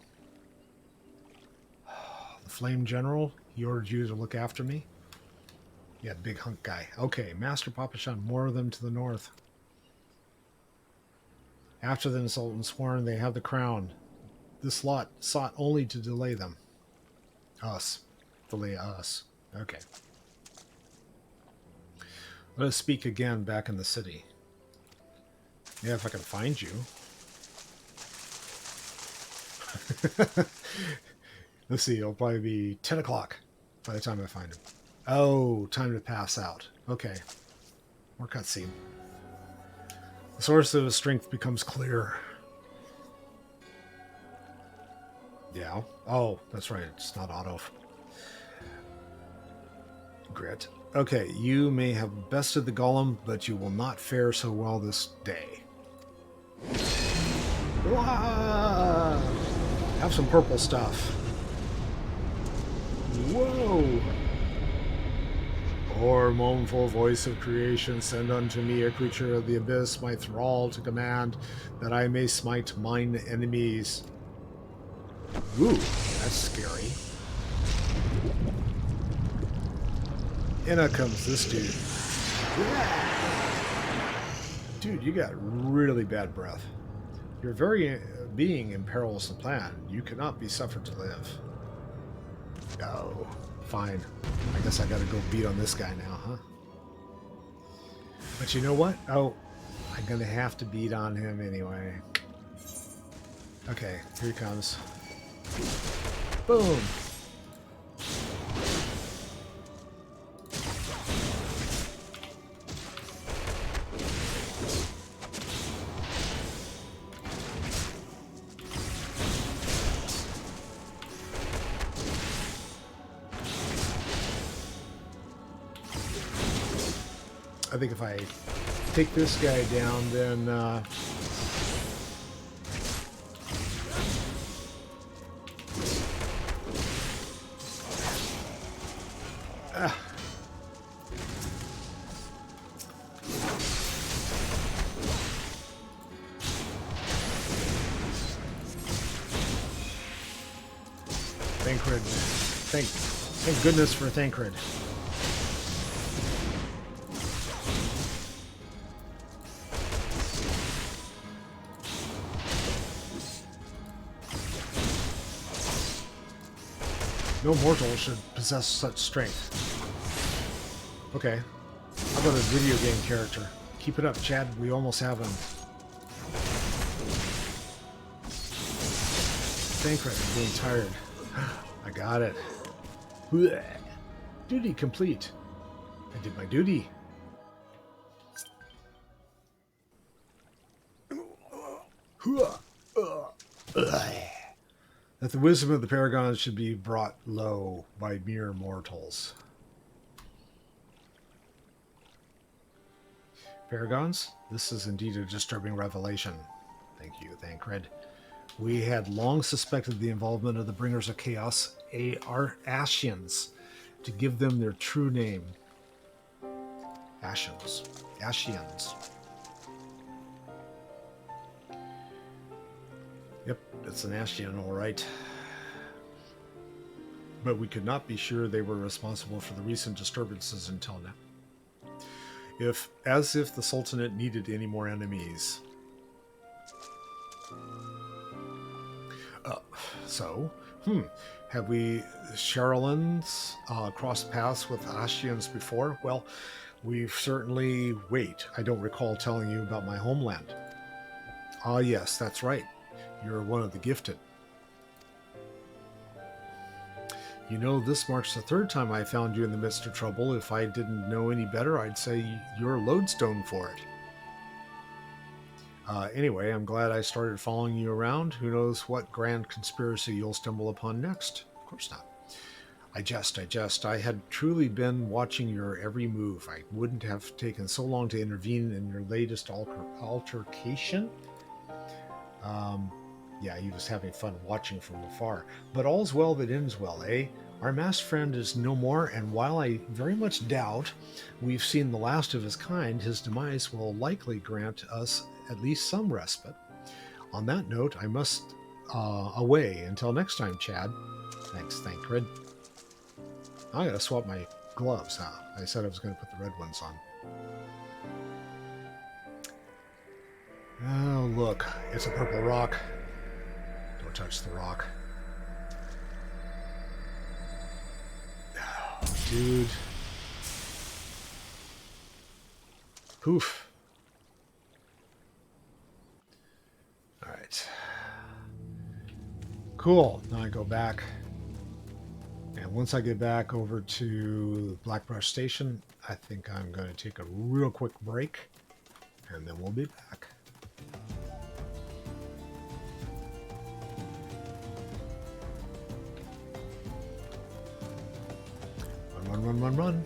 The Flame General, he ordered you to look after me? Yeah, big hunk guy. Okay, Master Papashan, more of them to the north. After the Sultan sworn, they have the crown. This lot sought only to delay them. Us. Delay us. Okay. Let us speak again back in the city. Yeah, if I can find you. Let's see, it'll probably be 10 o'clock by the time I find him. Oh, time to pass out. Okay. More cutscene. The source of his strength becomes clear. Yeah. Oh, that's right. It's not auto. Grit. Okay, you may have bested the golem, but you will not fare so well this day. Wah! Have some purple stuff. Whoa! Or mournful voice of creation, send unto me a creature of the abyss, my thrall to command, that I may smite mine enemies. Ooh, that's scary. In comes this dude. Dude, you got really bad breath. Your very being imperils the plan. You cannot be suffered to live. Oh, fine. I guess I gotta go beat on this guy now, huh? But you know what? Oh, I'm gonna have to beat on him anyway. Okay, here he comes. Boom! I think if I take this guy down, then Thancred. Thank goodness for Thancred. No mortal should possess such strength. Okay. How about a video game character? Keep it up, Chad. We almost have him. Thancred, I'm getting tired. I got it. Duty complete. I did my duty. That the wisdom of the Paragons should be brought low by mere mortals. Paragons, this is indeed a disturbing revelation. Thank you, Thancred. We had long suspected the involvement of the Bringers of Chaos, Ashians, to give them their true name. Ashians. Yep, it's an Ashian, all right. But we could not be sure they were responsible for the recent disturbances until now. As if the Sultanate needed any more enemies. Have we Sherilans crossed paths with Ashians before? Well, we've certainly... Wait, I don't recall telling you about my homeland. Ah, yes, that's right. You're one of the gifted. You know, this marks the third time I found you in the midst of trouble. If I didn't know any better, I'd say you're a lodestone for it. Anyway, I'm glad I started following you around. Who knows what grand conspiracy you'll stumble upon next? Of course not. I jest. I had truly been watching your every move. I wouldn't have taken so long to intervene in your latest altercation. Yeah, he was having fun watching from afar. But all's well that ends well, eh? Our masked friend is no more, and while I very much doubt we've seen the last of his kind, his demise will likely grant us at least some respite. On that note, I must away. Until next time, Chad. Thanks, Thancred. I gotta swap my gloves, huh? I said I was gonna put the red ones on. Oh, look, it's a purple rock. Don't touch the rock. Oh, dude. Poof. Alright. Cool. Now I go back. And once I get back over to Blackbrush Station, I think I'm going to take a real quick break. And then we'll be back. Run.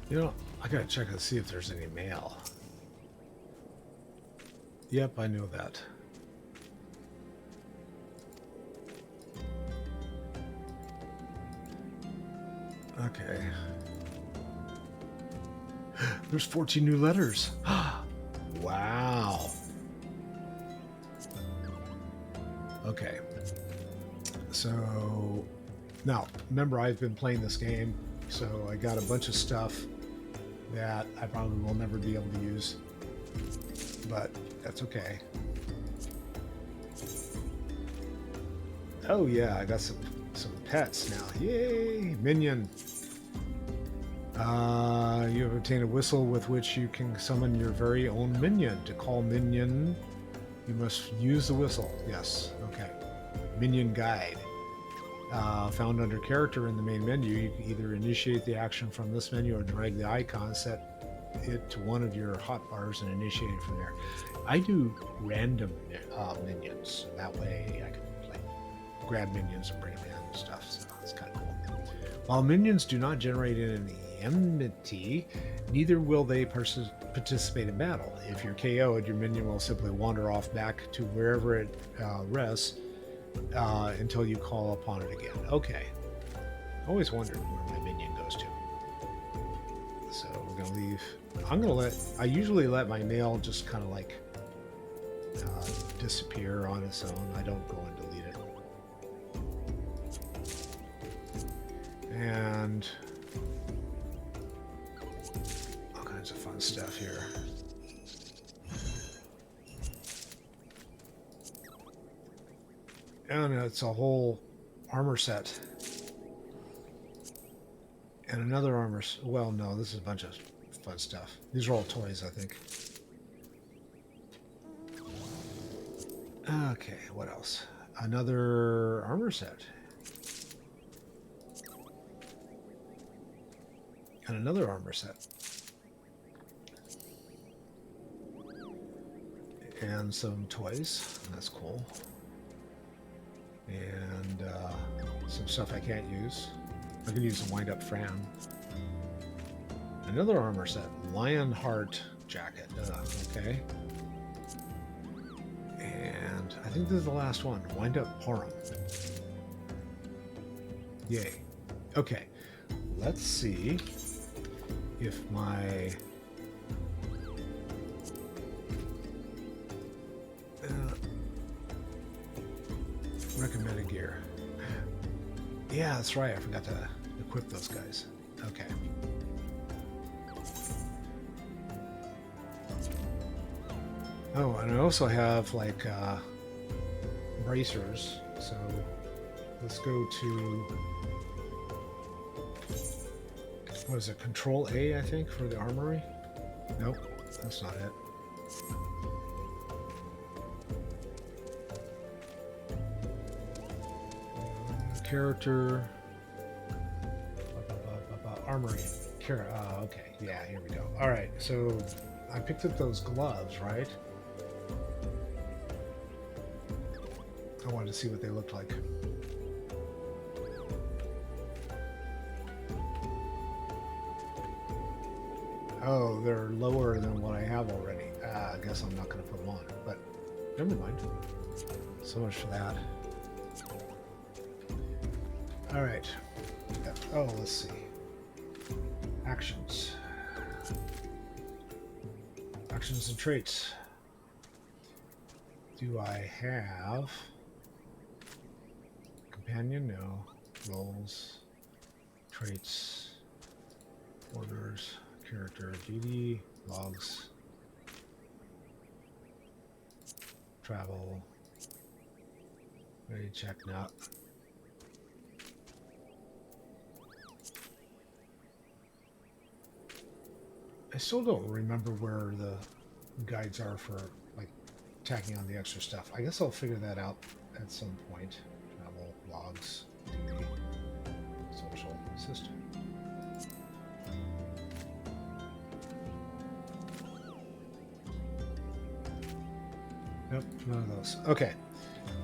You know, I gotta check and see if there's any mail. Yep, I know that. Okay. There's 14 new letters. Wow. Okay. So, now, remember I've been playing this game, so I got a bunch of stuff that I probably will never be able to use. But that's okay. Oh yeah, I got some pets now. Yay! Minion. You have obtained a whistle with which you can summon your very own minion. To call minion, you must use the whistle. Yes, okay. Minion guide. Found under character in the main menu. You can either initiate the action from this menu or drag the icon, set it to one of your hotbars and initiate it from there. I do random minions, so that way I can grab minions and bring them in and stuff, so it's kind of cool. While minions do not generate any enmity, neither will they participate in battle. If you're KO'd, your minion will simply wander off back to wherever it rests until you call upon it again. Okay. Always wondered where my minion goes to. So we're going to leave. I usually let my mail just kind of like disappear on its own. I don't go and delete it. And all kinds of fun stuff here. And it's a whole armor set. And another armor... Well, no, this is a bunch of fun stuff. These are all toys, I think. Okay, what else? Another armor set. And another armor set. And some toys. That's cool. And some stuff I can't use. I can use a wind-up Fran. Another armor set. Lionheart jacket. Okay. And I think this is the last one. Wind-up Parham. Yay. Okay. Let's see if my... recommended gear. Yeah, that's right. I forgot to equip those guys. Okay. Oh, and I also have like bracers. So let's go to, what is it, Control A, I think, for the armory? Nope, that's not it. Character, armory. Okay, yeah, here we go. All right, so I picked up those gloves, right? I wanted to see what they looked like. Oh, they're lower than what I have already. I guess I'm not going to put them on, but never mind. So much for that. All right. Oh, let's see. Actions. Actions and traits. Do I have companion? No. Roles. Traits. Orders. Character. DD. Logs. Travel. Ready to check now. I still don't remember where the guides are for like tacking on the extra stuff. I guess I'll figure that out at some point. Travel, logs, DD, social system. Nope, none of those. Okay,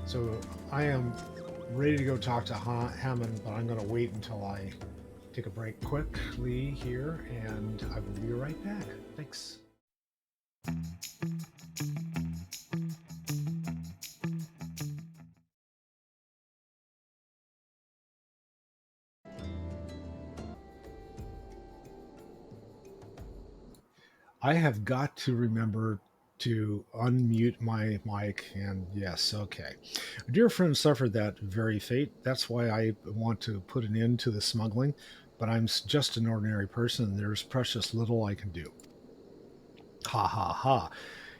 so I am ready to go talk to Hammond, but I'm going to wait until I take a break quickly here, and I will be right back. Thanks. I have got to remember to unmute my mic, and yes, okay. A dear friend suffered that very fate. That's why I want to put an end to the smuggling, but I'm just an ordinary person, and there's precious little I can do. Ha ha ha.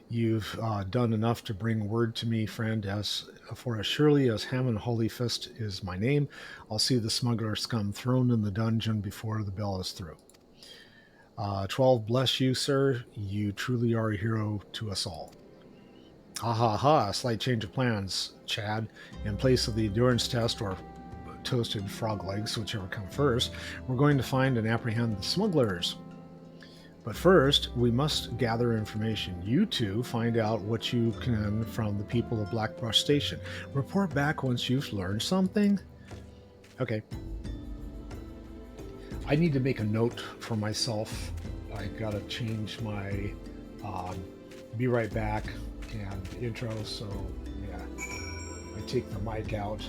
You've done enough to bring word to me, friend, as surely as Hammond Holyfist is my name, I'll see the smuggler scum thrown in the dungeon before the bell is through. 12, bless you, sir. You truly are a hero to us all. Ha ha ha, a slight change of plans, Chad. In place of the endurance test or toasted frog legs, whichever come first, we're going to find and apprehend the smugglers. But first, we must gather information. You two find out what you can from the people of Blackbrush Station. Report back once you've learned something. Okay. I need to make a note for myself. I gotta change my be right back and intro, so yeah, I take the mic out.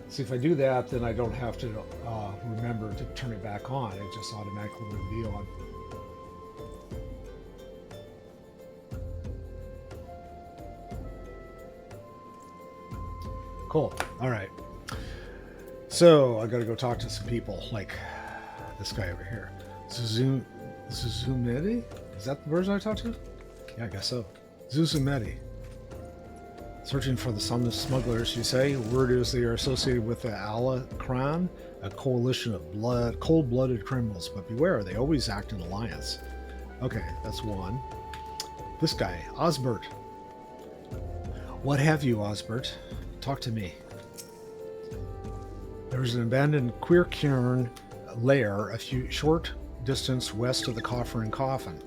See, if I do that, then I don't have to remember to turn it back on. It just automatically will be on. Cool. All right. So I got to go talk to some people, like this guy over here. Zuzumedi? Is that the person I talked to? Yeah, I guess so. Zuzumedi. Searching for the smugglers, you say? Word is they are associated with the Alakran, a coalition of cold-blooded criminals. But beware, they always act in alliance. Okay, that's one. This guy, Osbert. What have you, Osbert? Talk to me. There's an abandoned Queercairn lair a few short distance west of the Coffer and Coffin.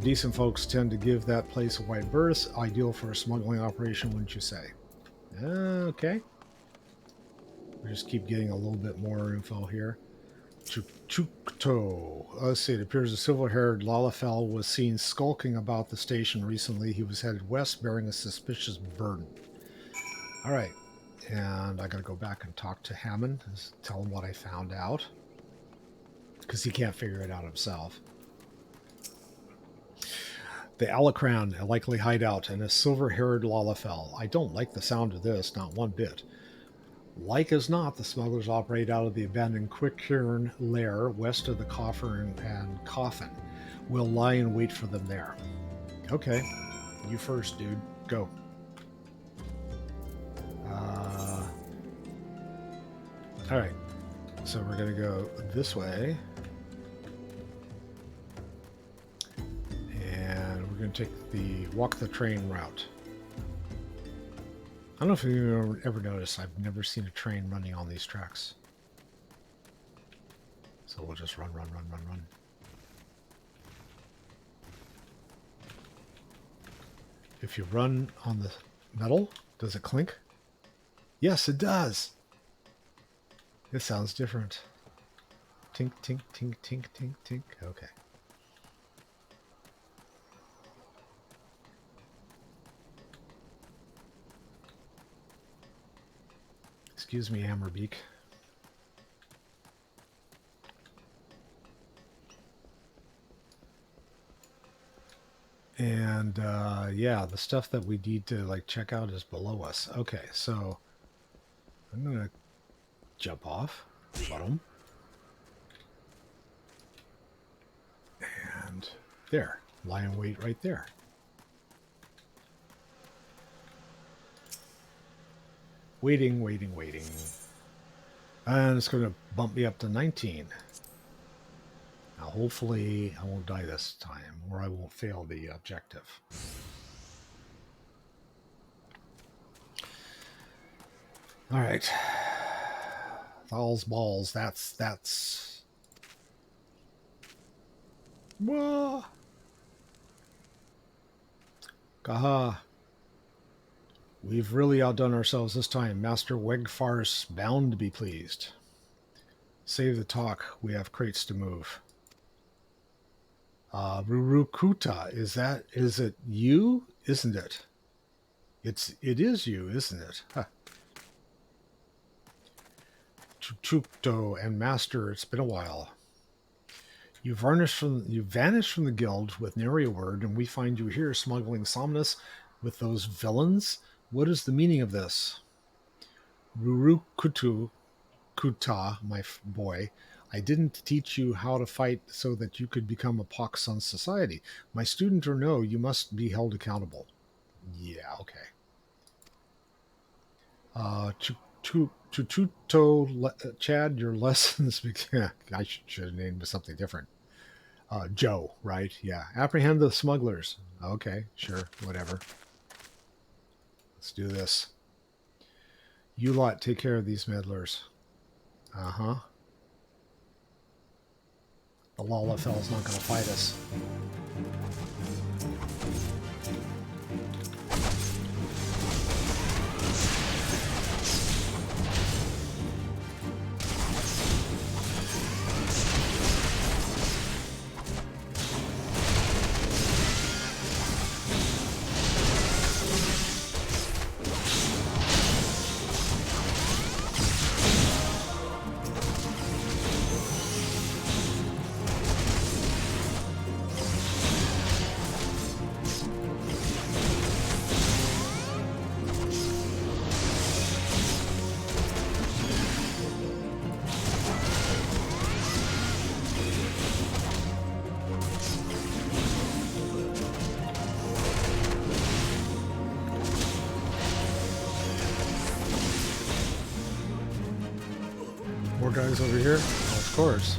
Decent folks tend to give that place a wide berth, ideal for a smuggling operation, wouldn't you say? Okay. We just keep getting a little bit more info here. Chukto. Let's see, it appears a silver-haired Lalafell was seen skulking about the station recently. He was headed west bearing a suspicious burden. All right. And I got to go back and talk to Hammond, tell him what I found out, because he can't figure it out himself. The Alacran, a likely hideout, and a silver-haired Lalafell. I don't like the sound of this, not one bit. Like as not, the smugglers operate out of the abandoned Quickcairn lair west of the coffer and coffin. We'll lie in wait for them there. Okay, you first, dude. Go. Alright, so we're going to go this way. And we're going to take the walk the train route. I don't know if you've ever noticed, I've never seen a train running on these tracks. So we'll just run. If you run on the metal, does it clink? Yes, it does. It sounds different. Tink, tink, tink, tink, tink, tink. Okay. Excuse me, Hammerbeak. And yeah, the stuff that we need to like check out is below us. Okay, so I'm gonna jump off, bottom, and there, lie in wait right there. Waiting. And it's going to bump me up to 19. Now, hopefully, I won't die this time, or I won't fail the objective. All right. Thal's balls. That's. Whoa. Gaha. We've really outdone ourselves this time. Master Wegfarce bound to be pleased. Save the talk. We have crates to move. Rurukuta, is it you? Isn't it? It is you, isn't it? Huh. Chuchukto and Master, it's been a while. You vanished from the guild with nary a word, and we find you here smuggling Somnus with those villains. What is the meaning of this? Rurukuta, my boy, I didn't teach you how to fight so that you could become a pox on society. My student or no, you must be held accountable. Yeah, okay. Chuchuto, Chad, your lessons... I should have named it something different. Joe, right? Yeah. Apprehend the smugglers. Okay, sure, whatever. Let's do this. You lot take care of these meddlers. Uh-huh. The Lalafell's not going to fight us. More guys over here? Oh, of course.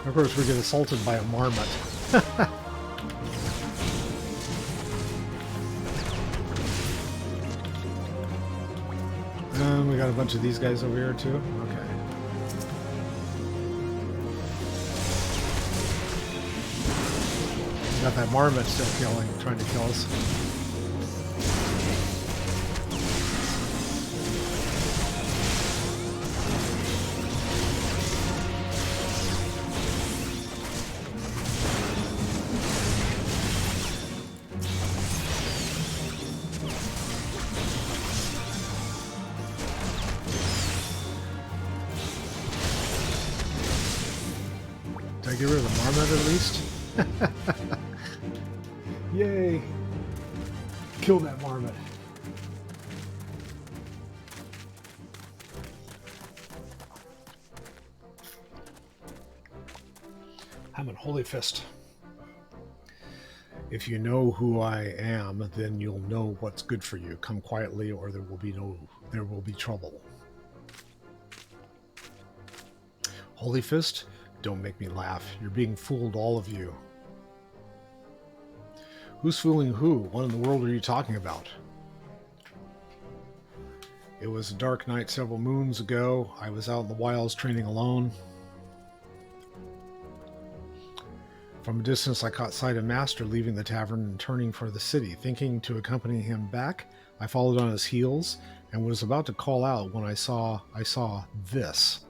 Of course, we get assaulted by a marmot. And we got a bunch of these guys over here, too. Okay. We got that marmot still trying to kill us. I get rid of the marmot at least? Yay! Kill that marmot. I'm an holy fist. If you know who I am, then you'll know what's good for you. Come quietly, or there will be trouble. Holy fist, don't make me laugh. You're being fooled, all of you. Who's fooling who? What in the world are you talking about? It was a dark night several moons ago. I was out in the wilds training alone. From a distance, I caught sight of Master leaving the tavern and turning for the city. Thinking to accompany him back, I followed on his heels and was about to call out when I saw this.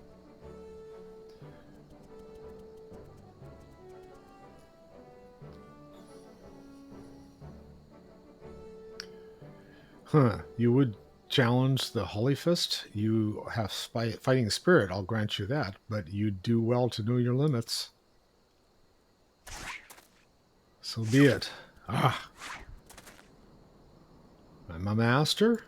You would challenge the Holy Fist? You have fighting spirit, I'll grant you that, but you'd do well to know your limits. So be it. Ah. I'm a master?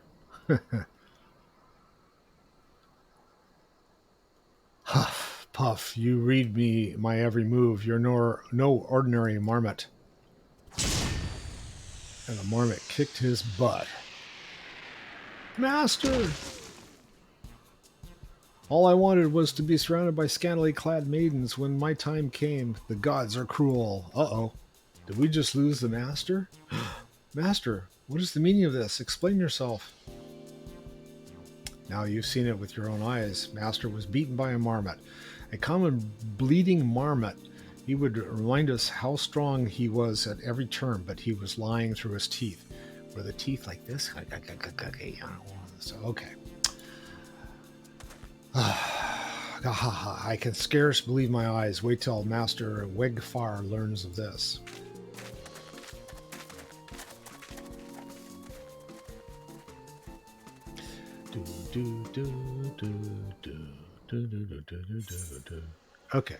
Huff, puff, you read me my every move. You're no ordinary marmot. And the marmot kicked his butt. Master! All I wanted was to be surrounded by scantily clad maidens when my time came. The gods are cruel. Uh-oh. Did we just lose the master? Master, what is the meaning of this? Explain yourself. Now you've seen it with your own eyes. Master was beaten by a marmot. A common bleeding marmot. He would remind us how strong he was at every turn, but he was lying through his teeth. Were the teeth like this? So, okay. I can scarce believe my eyes. Wait till Master Wegfar learns of this. Okay.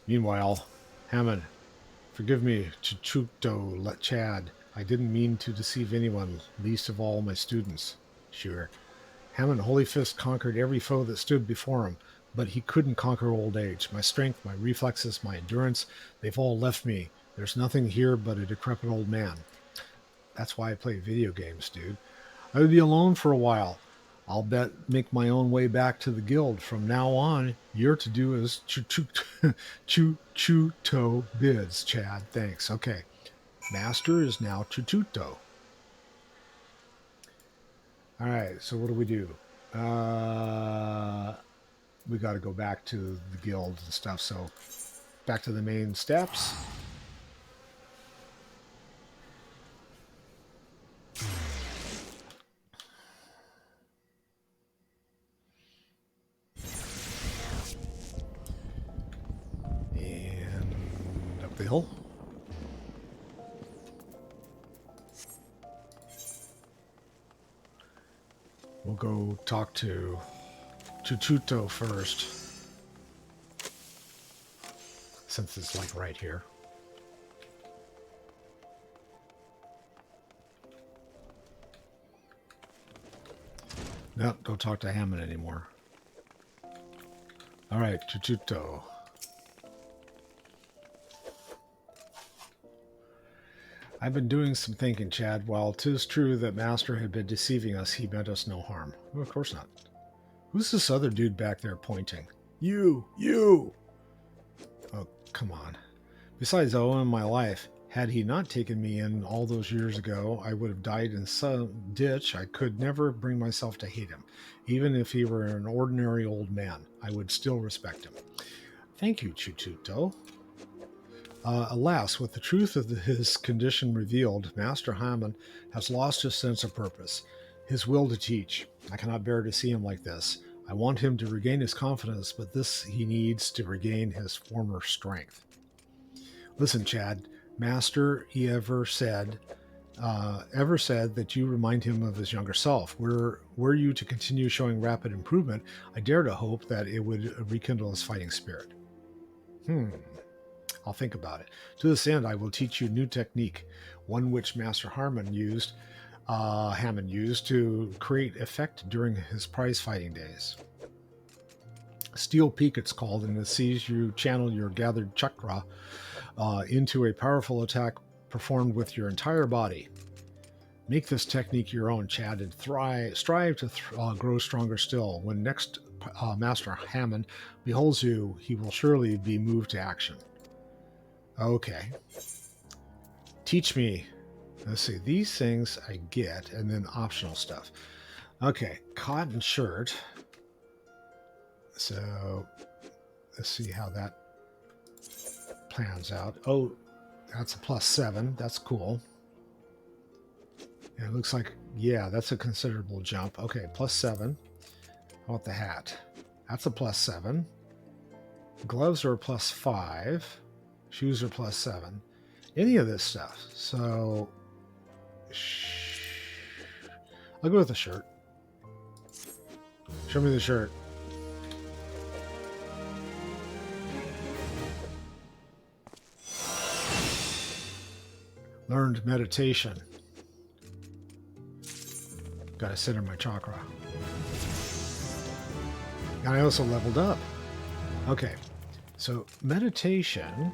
Meanwhile, Hammond, forgive me, Chuchuto, let Chad. I didn't mean to deceive anyone, least of all my students. Sure. Hammond Holy Fist conquered every foe that stood before him, but he couldn't conquer old age. My strength, my reflexes, my endurance, they've all left me. There's nothing here but a decrepit old man. That's why I play video games, dude. I would be alone for a while. I'll bet make my own way back to the guild. From now on, you're to do as Chuchuto bids, Chad. Thanks. Okay. Master is now Chuchuto. All right, so what do? We got to go back to the guild and stuff. So back to the main steps. And up the hill. We'll go talk to Chuchuto first, since it's like right here. Nope, don't talk to Hammond anymore. All right, Chuchuto. I've been doing some thinking, Chad. While 'tis true that Master had been deceiving us, he meant us no harm. Well, of course not. Who's this other dude back there pointing? You! Oh, come on. Besides, I owe him my life. Had he not taken me in all those years ago, I would have died in some ditch. I could never bring myself to hate him. Even if he were an ordinary old man, I would still respect him. Thank you, Chuchuto. Alas, with the truth of his condition revealed, Master Hammond has lost his sense of purpose, his will to teach. I cannot bear to see him like this. I want him to regain his confidence, but this he needs to regain his former strength. Listen, Chad, Master, he ever said that you remind him of his younger self. Were you to continue showing rapid improvement, I dare to hope that it would rekindle his fighting spirit. I'll think about it. To this end, I will teach you a new technique, one which Master Hammond used to create effect during his prize fighting days. Steel Peak, it's called, and it sees you channel your gathered chakra into a powerful attack performed with your entire body. Make this technique your own, Chad, and strive to grow stronger still. When next Master Hammond beholds you, he will surely be moved to action. Okay. Teach me. Let's see. These things I get, and then optional stuff. Okay. Cotton shirt. So let's see how that plans out. Oh, that's a +7. That's cool. And it looks like, yeah, that's a considerable jump. Okay, +7. How about the hat? That's a +7. Gloves are a +5. Shoes are +7. Any of this stuff. So I'll go with the shirt. Show me the shirt. Learned meditation. Gotta center my chakra. And I also leveled up. Okay, so meditation,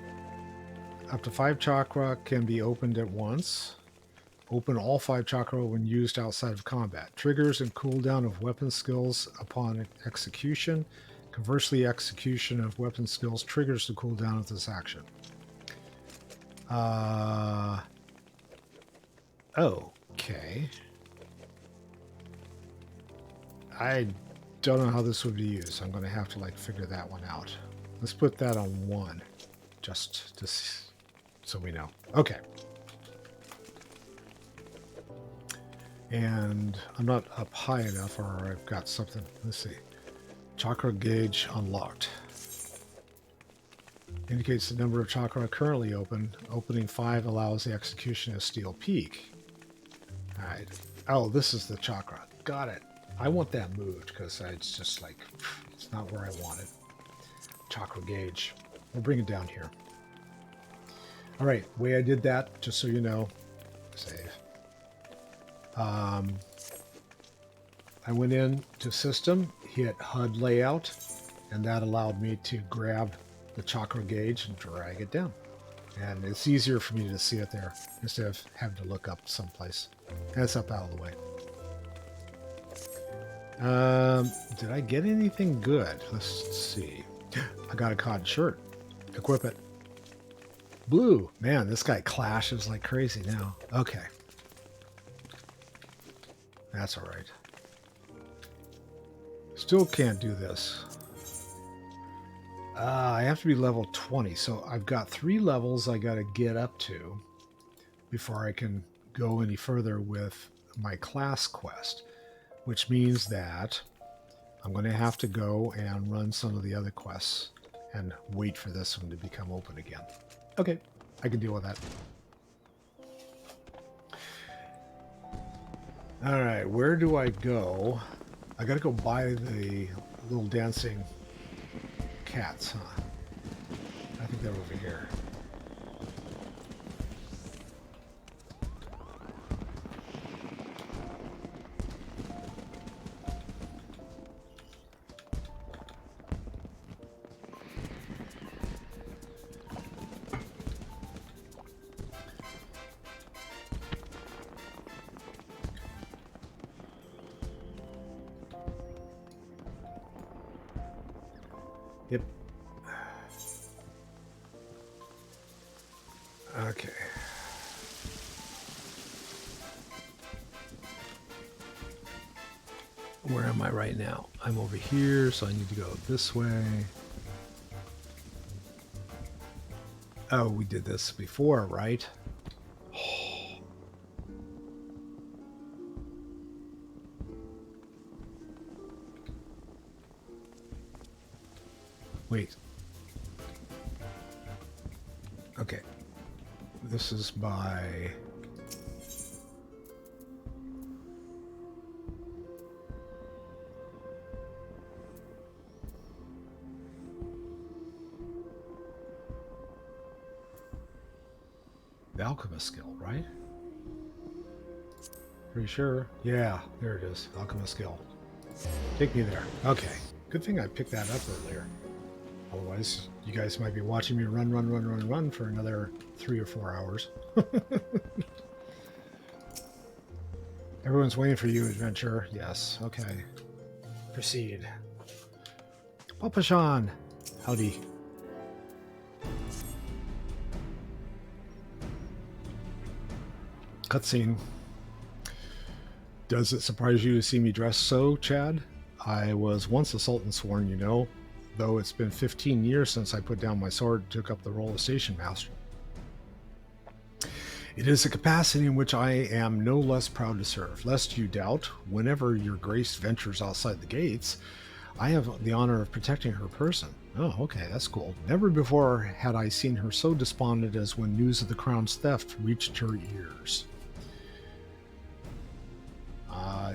up to 5 chakra can be opened at once. Open all 5 chakra when used outside of combat. Triggers and cooldown of weapon skills upon execution. Conversely, execution of weapon skills triggers the cooldown of this action. Okay. I don't know how this would be used. I'm going to have to figure that one out. Let's put that on 1, just to so we know. Okay. And I'm not up high enough, or I've got something. Let's see. Chakra gauge unlocked. Indicates the number of chakra currently open. Opening 5 allows the execution of Steel Peak. Alright. Oh, this is the chakra. Got it. I want that moved because it's just it's not where I want it. Chakra gauge. We'll bring it down here. Alright, way I did that, just so you know. Save. I went in to System, hit HUD Layout, and that allowed me to grab the chakra gauge and drag it down. And it's easier for me to see it there instead of having to look up someplace. And it's up out of the way. Did I get anything good? Let's see. I got a cotton shirt. Equip it. Blue. Man, this guy clashes like crazy now. Okay. That's all right. Still can't do this. I have to be level 20, so I've got 3 levels I got to get up to before I can go any further with my class quest, which means that I'm going to have to go and run some of the other quests and wait for this one to become open again. Okay, I can deal with that. All right, where do I go? I got to go buy the little dancing cats, huh? I think they're over here. Yep. Okay. Where am I right now? I'm over here, so I need to go this way. Oh, we did this before, right? Wait. Okay. This is by... The alchemist skill, right? Pretty sure. Yeah, there it is. Alchemist skill. Take me there. Okay. Good thing I picked that up earlier. Otherwise, you guys might be watching me run for another 3 or 4 hours. Everyone's waiting for you, adventure. Yes. Okay. Proceed. Papa Sean. Howdy. Cutscene. Does it surprise you to see me dressed so, Chad? I was once a Sultan Sworn, you know, though it's been 15 years since I put down my sword and took up the role of station master. It is a capacity in which I am no less proud to serve. Lest you doubt, whenever your grace ventures outside the gates, I have the honor of protecting her person. Oh, okay, that's cool. Never before had I seen her so despondent as when news of the crown's theft reached her ears.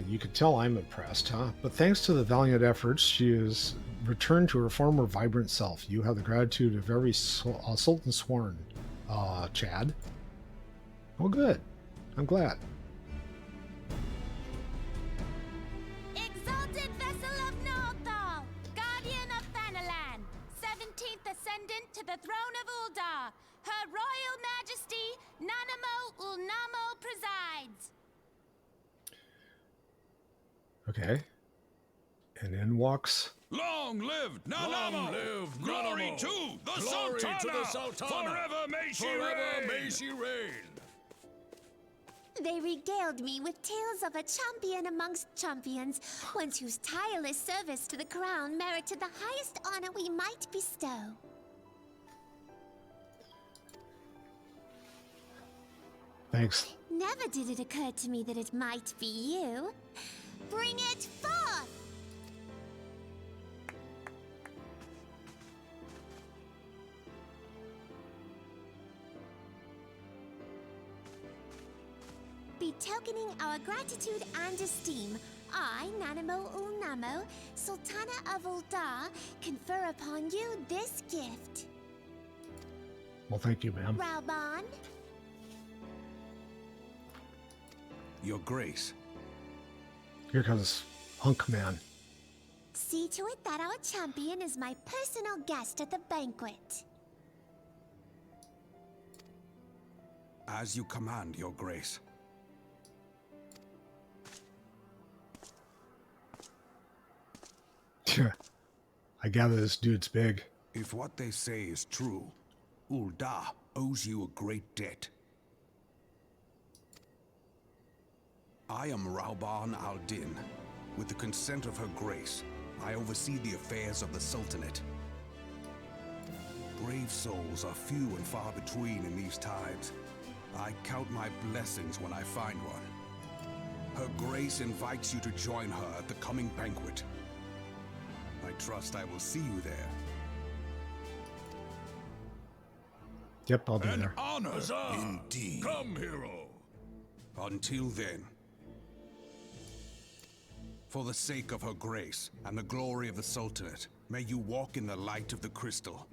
You can tell I'm impressed, huh? But thanks to the valiant efforts, she has returned to her former vibrant self. You have the gratitude of every Sultan Sworn, Chad. Oh, good. I'm glad. Exalted vessel of Northal, guardian of Thanalan, 17th ascendant to the throne of Uldar, Her Royal Majesty Nanamo Ulnamo presides. Okay. And in walks... Long live Nanamo! Long live Glory Nanamo! to the Glory Sultana! to the Sultana! Forever may she Forever reign! may she reign! They regaled me with tales of a champion amongst champions, one whose tireless service to the crown merited the highest honor we might bestow. Thanks. Never did it occur to me that it might be you. Bring it forth! Betokening our gratitude and esteem, I, Nanamo Ulnamo, Sultana of Uldar, confer upon you this gift. Well, thank you, ma'am. Rauban, Your Grace. Here comes Hunk Man. see to it that our champion is my personal guest at the banquet. As you command, Your Grace. I gather this dude's big. If what they say is true, Uldar owes you a great debt. I am Rauban al-Din. With the consent of Her Grace, I oversee the affairs of the Sultanate. Brave souls are few and far between in these times. I count my blessings when I find one. Her Grace invites you to join her at the coming banquet. I trust I will see you there. Yep, I'll be An there. honor, Huzzah! Indeed. Come, hero! Until then, for the sake of Her Grace and the glory of the Sultanate, may you walk in the light of the crystal.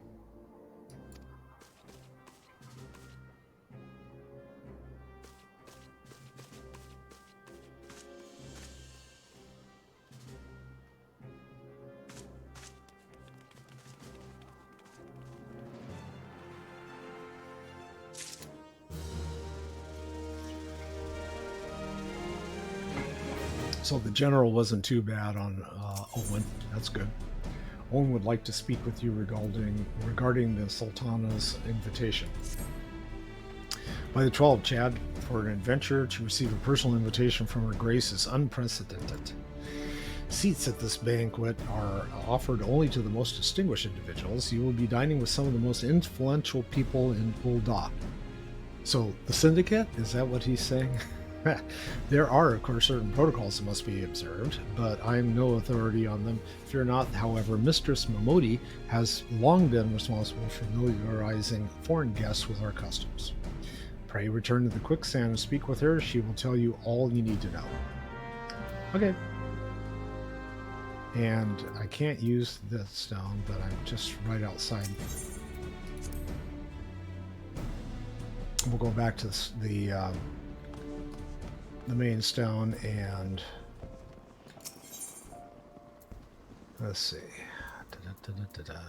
So the general wasn't too bad on Owen. That's good. Owen would like to speak with you regarding the Sultana's invitation. By the 12, Chad, for an adventure to receive a personal invitation from Her Grace is unprecedented. Seats at this banquet are offered only to the most distinguished individuals. You will be dining with some of the most influential people in Uldar. So, the Syndicate? Is that what he's saying? There are, of course, certain protocols that must be observed, but I am no authority on them. Fear not, however, Mistress Momodi has long been responsible for familiarizing foreign guests with our customs. Pray return to the quicksand and speak with her. She will tell you all you need to know. Okay. And I can't use this stone, but I'm just right outside. We'll go back to the main stone and let's see. Da-da-da-da-da-da.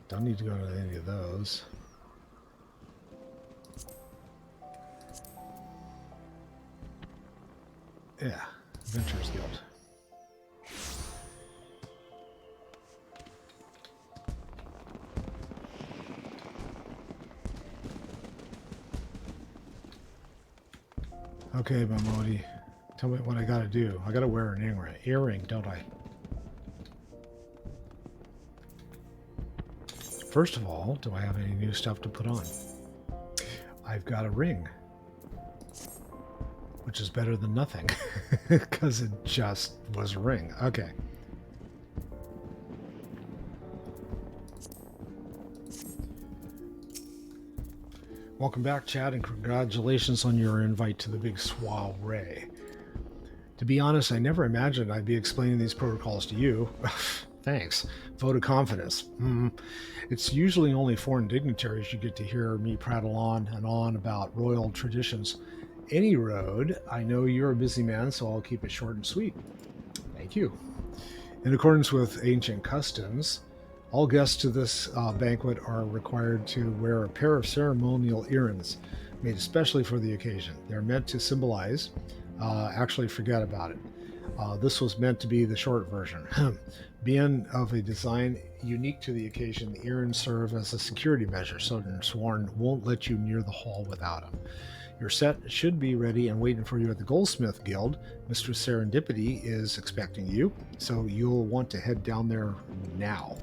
Don't need to go to any of those. Yeah, Adventurers Guild. Okay, Mamodi. Tell me what I gotta do. I gotta wear an earring, don't I? First of all, do I have any new stuff to put on? I've got a ring. Which is better than nothing. Because it just was a ring. Okay. Welcome back, Chad, and congratulations on your invite to the big soiree. To be honest, I never imagined I'd be explaining these protocols to you. Thanks. Vote of confidence. It's usually only foreign dignitaries you get to hear me prattle on and on about royal traditions. Any road, I know you're a busy man, so I'll keep it short and sweet. Thank you. In accordance with ancient customs, all guests to this banquet are required to wear a pair of ceremonial earrings made especially for the occasion. They're meant to symbolize, actually forget about it. This was meant to be the short version. Being of a design unique to the occasion, the earrings serve as a security measure, so Sworn won't let you near the hall without them. Your set should be ready and waiting for you at the Goldsmith Guild. Mistress Serendipity is expecting you, so you'll want to head down there now.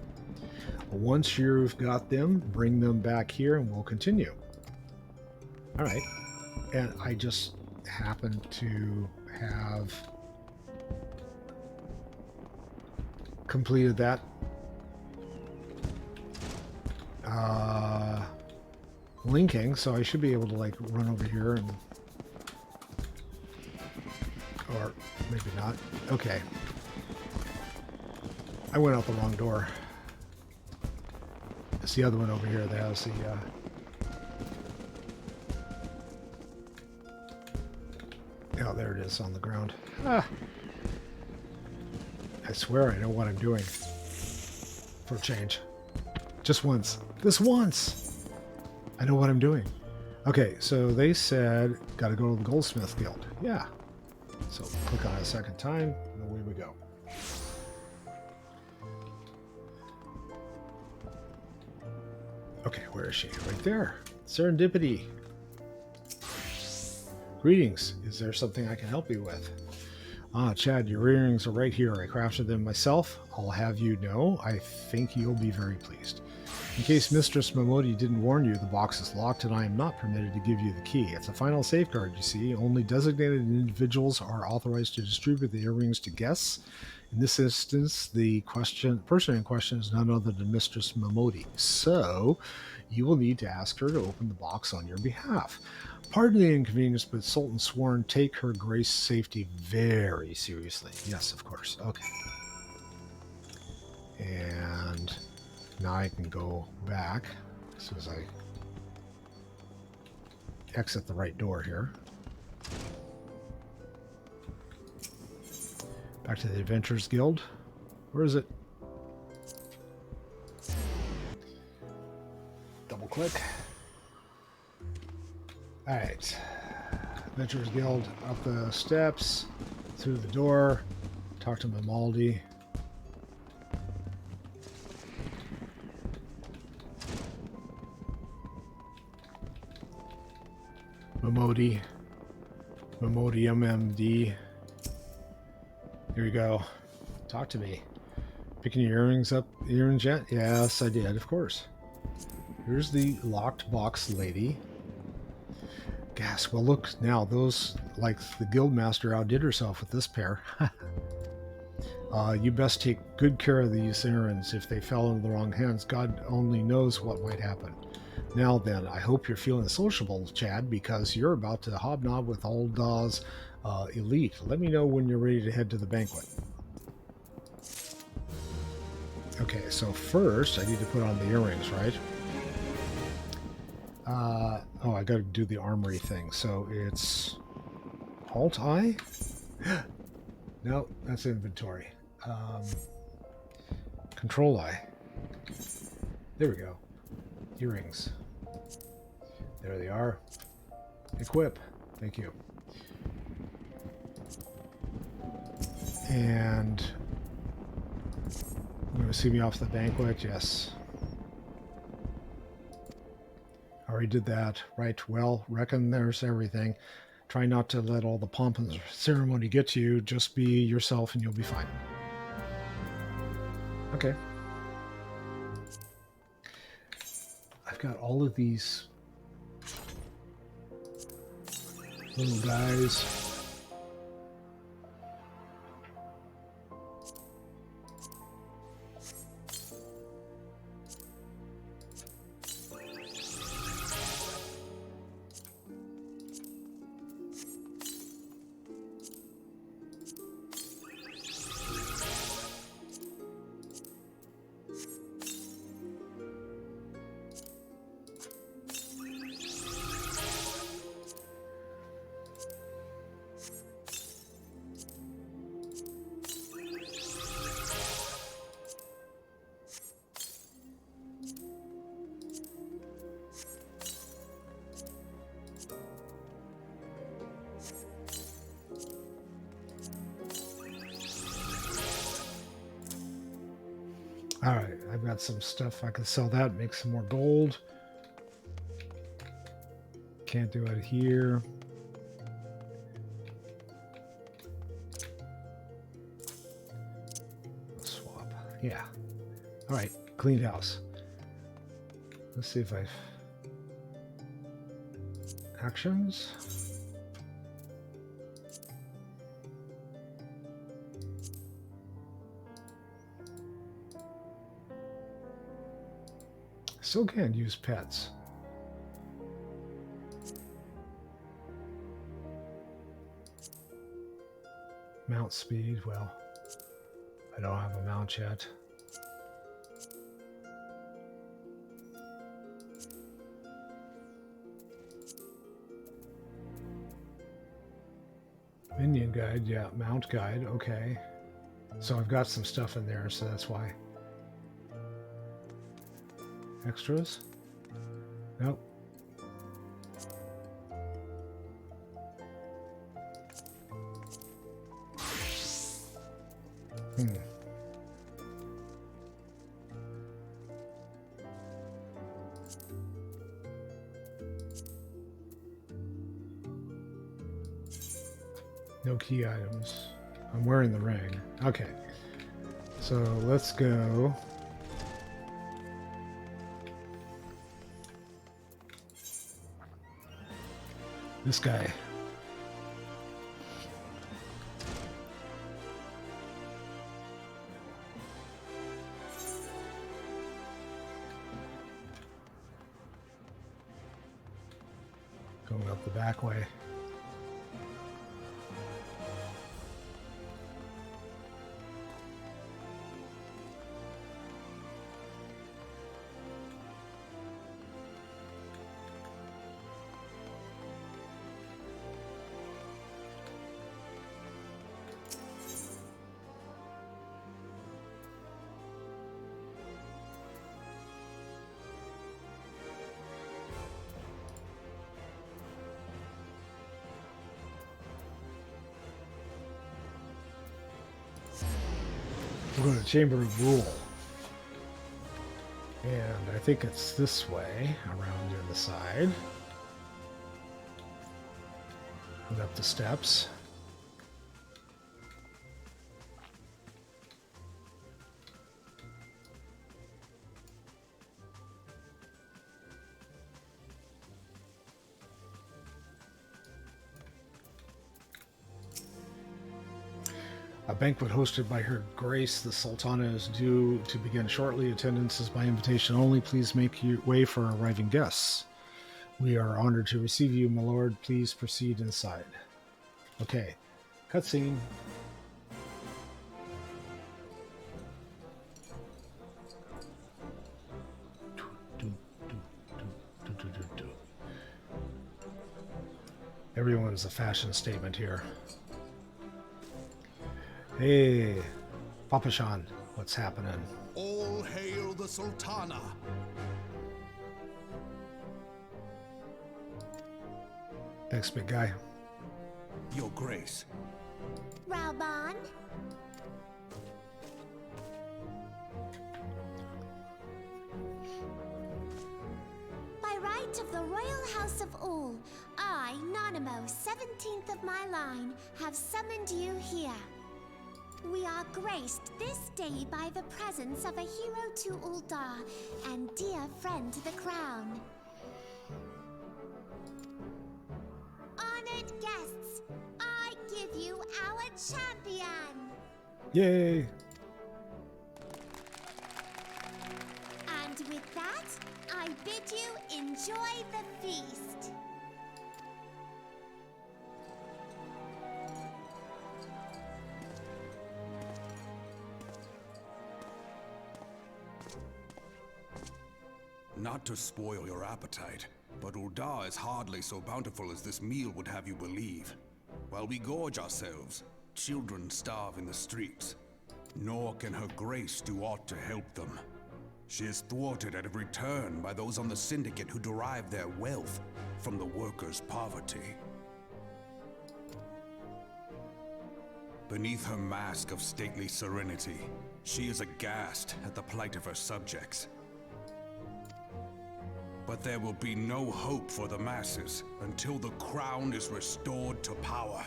Once you've got them, bring them back here and we'll continue. All right. And I just happen to have completed that linking, so I should be able to like run over here and, or maybe not. Okay. I went out the wrong door. It's the other one over here that has the oh, there it is on the ground. I swear I know what I'm doing. For a change. Just once. This once! I know what I'm doing. Okay, so they said, gotta go to the Goldsmith Guild. Yeah. So click on it a second time, and away we go. Okay, where is she? Right there. Serendipity. Greetings. Is there something I can help you with? Chad, your earrings are right here. I crafted them myself. I'll have you know, I think you'll be very pleased. In case Mistress Momodi didn't warn you, the box is locked and I am not permitted to give you the key. It's a final safeguard, you see. Only designated individuals are authorized to distribute the earrings to guests. In this instance, the person in question is none other than Mistress Momodi. So, you will need to ask her to open the box on your behalf. Pardon the inconvenience, but Sultan Sworn take her grace safety very seriously. Yes, of course. Okay. And now I can go back as soon as I exit the right door here. Back to the Adventurers Guild. Where is it? Double click. Alright. Adventurers Guild, up the steps, through the door, talk to Mamaldi. Momodi MMD. Here we go. Talk to me. Picking your earrings up, earrings yet? Yes, I did, of course. Here's the locked box lady. Gas. Well, look now. Those, like the guildmaster outdid herself with this pair. You best take good care of these errands. If they fell into the wrong hands, God only knows what might happen. Now then, I hope you're feeling sociable, Chad, because you're about to hobnob with old Dawes elite. Let me know when you're ready to head to the banquet. Okay, so first I need to put on the earrings, right? Oh, I gotta do the armory thing. So it's Alt I? No, that's inventory. Control I. There we go. Earrings. There they are. Equip. Thank you. And you're going to see me off the banquet? Yes. Already did that. Right. Well, reckon there's everything. Try not to let all the pomp and ceremony get to you. Just be yourself and you'll be fine. Okay. I've got all of these little guys. Alright, I've got some stuff I can sell that, make some more gold. Can't do it here. Swap. Yeah. Alright, cleaned house. Let's see if I've... Actions? Still can't use pets. Mount speed, well, I don't have a mount yet. Minion guide, yeah, mount guide, okay. So I've got some stuff in there, so that's why. Extras? Nope. No key items. I'm wearing the ring. Okay. So let's go. This guy. Going up the back way. We're going to Chamber of Rule. And I think it's this way, around near the side. And up the steps. A banquet hosted by Her Grace the Sultana is due to begin shortly. Attendance is by invitation only. Please make your way for arriving guests. We are honored to receive you, my lord. Please proceed inside. Okay. Cutscene. Everyone's a fashion statement here. Hey, Papashan, what's happening? All hail the Sultana! Thanks, big guy. Your Grace. Rauban? By right of the Royal House of All, I, Nanamo, 17th of my line, have summoned you here. We are graced this day by the presence of a hero to Uldar and dear friend to the crown. Honored guests, I give you our champion! Yay! And with that, I bid you enjoy the feast. Not to spoil your appetite, but Uldar is hardly so bountiful as this meal would have you believe. While we gorge ourselves, children starve in the streets. Nor can her grace do aught to help them. She is thwarted at every turn by those on the Syndicate who derive their wealth from the workers' poverty. Beneath her mask of stately serenity, she is aghast at the plight of her subjects. But there will be no hope for the masses until the crown is restored to power.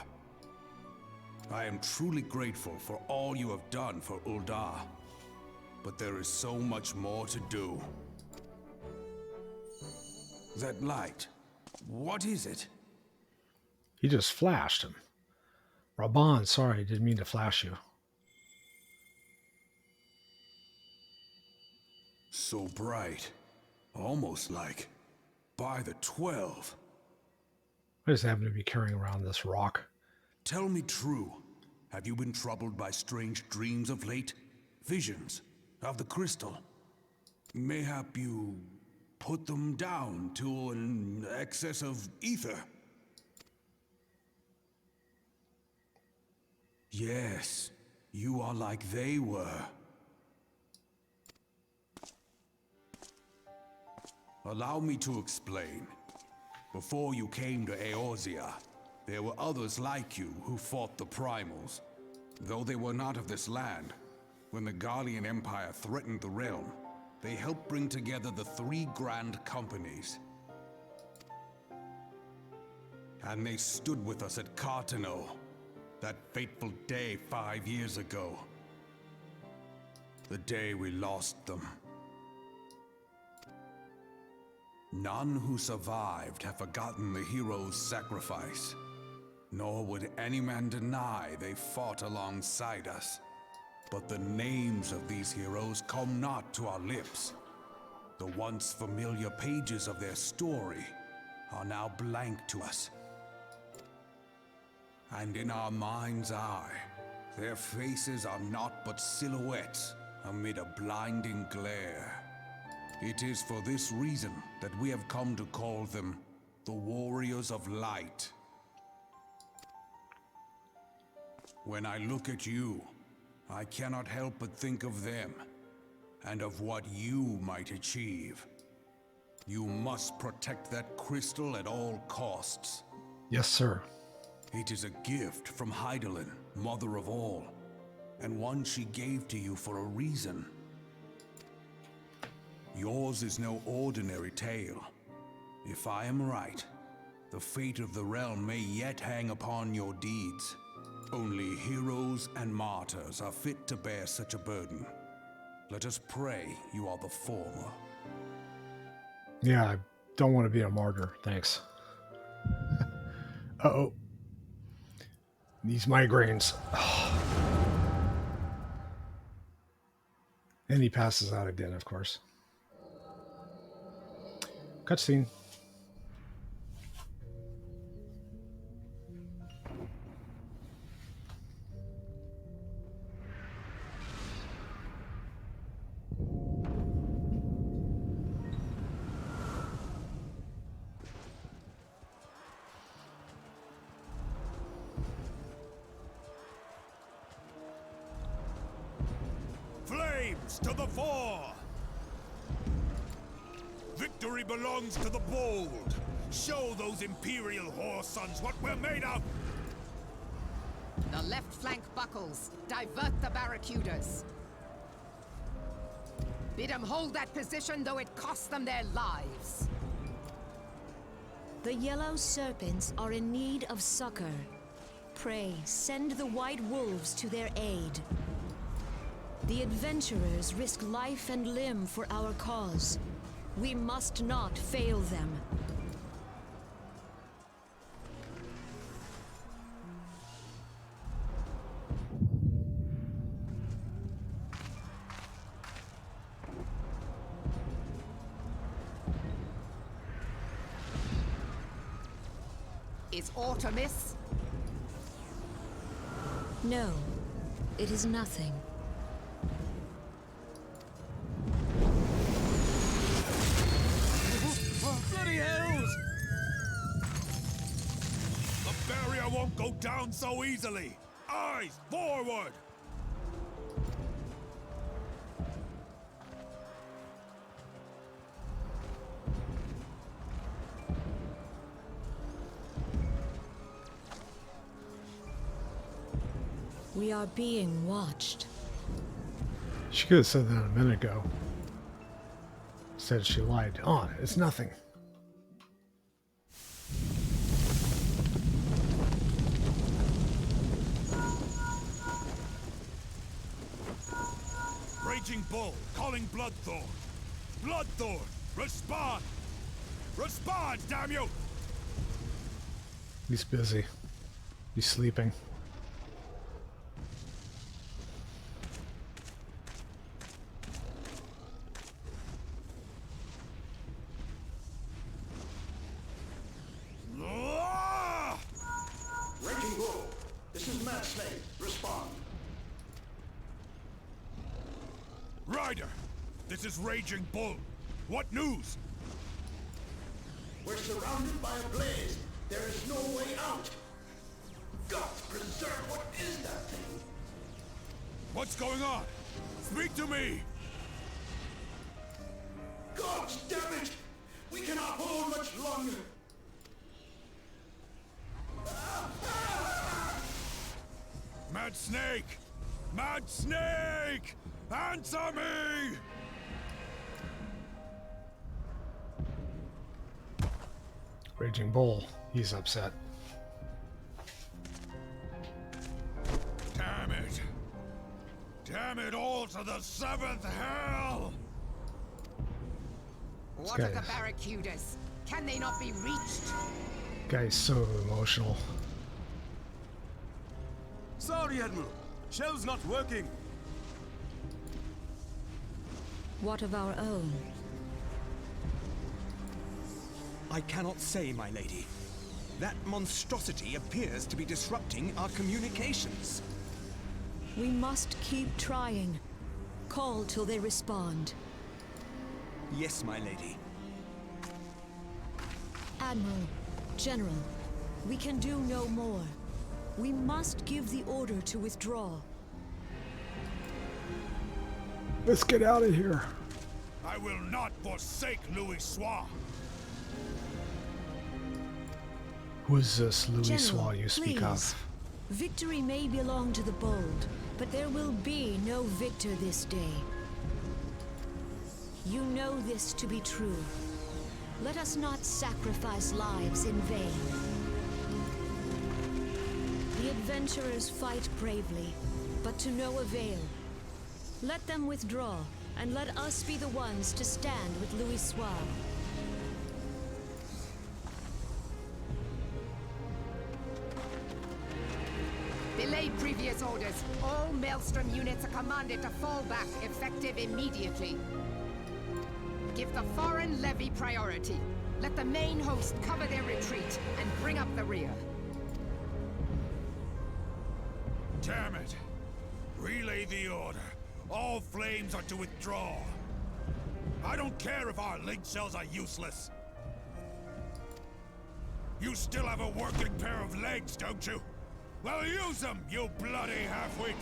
I am truly grateful for all you have done for Uldar, but there is so much more to do. That light, what is it? He just flashed him. Raban, sorry, didn't mean to flash you. So bright. Almost like by the 12. I just happen to be carrying around this rock. Tell me true. Have you been troubled by strange dreams of late? Visions of the crystal? Mayhap you put them down to an excess of ether? Yes, you are like they were. Allow me to explain. Before you came to Eorzea, there were others like you who fought the Primals. Though they were not of this land, when the Garlean Empire threatened the realm, they helped bring together the 3 grand companies. And they stood with us at Cartano, that fateful day 5 years ago. The day we lost them. None who survived have forgotten the hero's sacrifice, nor would any man deny they fought alongside us. But the names of these heroes come not to our lips. The once familiar pages of their story are now blank to us. And in our mind's eye, their faces are naught but silhouettes amid a blinding glare. It is for this reason that we have come to call them the Warriors of Light. When I look at you, I cannot help but think of them, and of what you might achieve. You must protect that crystal at all costs. Yes, sir. It is a gift from Hydaelyn, Mother of All, and one she gave to you for a reason. Yours is no ordinary tale. If I am right, the fate of the realm may yet hang upon your deeds. Only heroes and martyrs are fit to bear such a burden. Let us pray you are the former. Yeah, I don't want to be a martyr, thanks. Uh-oh. These migraines. And he passes out again, of course. Cutscene. Troops to the fore! Victory belongs to the bold! Show those Imperial whore sons what we're made of! The left flank buckles. Divert the barracudas. Bid them hold that position, though it costs them their lives. The yellow serpents are in need of succor. Pray, send the white wolves to their aid. The adventurers risk life and limb for our cause. We must not fail them. Is aught amiss? No, it is nothing. Bloody hells! The barrier won't go down so easily! Eyes forward! We are being watched. She could have said that a minute ago. Said she lied. Oh, it's nothing. Raging Bull, calling Bloodthorn. Bloodthorn, respond! Respond, damn you! He's busy. He's sleeping. Raging Bull, this is Mad Snake. Respond. Ryder, this is Raging Bull. What news? We're surrounded by a blaze. There is no way out. Gods preserve, what is that thing? What's going on? Speak to me! Gods damn it! We cannot hold much longer. Mad Snake! Mad Snake! Answer me! Raging Bull. He's upset. Damn it! Damn it all to the seventh hell! What of the guys. barracudas? Can they not be reached? Guy's so emotional. Sorry, Admiral. Shell's not working. What of our own? I cannot say, my lady. That monstrosity appears to be disrupting our communications. We must keep trying. Call till they respond. Yes, my lady. Admiral, General, we can do no more. We must give the order to withdraw. Let's get out of here. I will not forsake Louis Soir. Who is this Louis General, Soir you speak please. of? Victory may belong to the bold, but there will be no victor this day. You know this to be true. Let us not sacrifice lives in vain. The adventurers fight bravely, but to no avail. Let them withdraw, and let us be the ones to stand with Louis Soir. Belay previous orders. All Maelstrom units are commanded to fall back, effective immediately. Give the foreign levy priority. Let the main host cover their retreat and bring up the rear. Damn it! Relay the order. All flames are to withdraw. I don't care if our link cells are useless. You still have a working pair of legs, don't you? Well, use them, you bloody half-wit!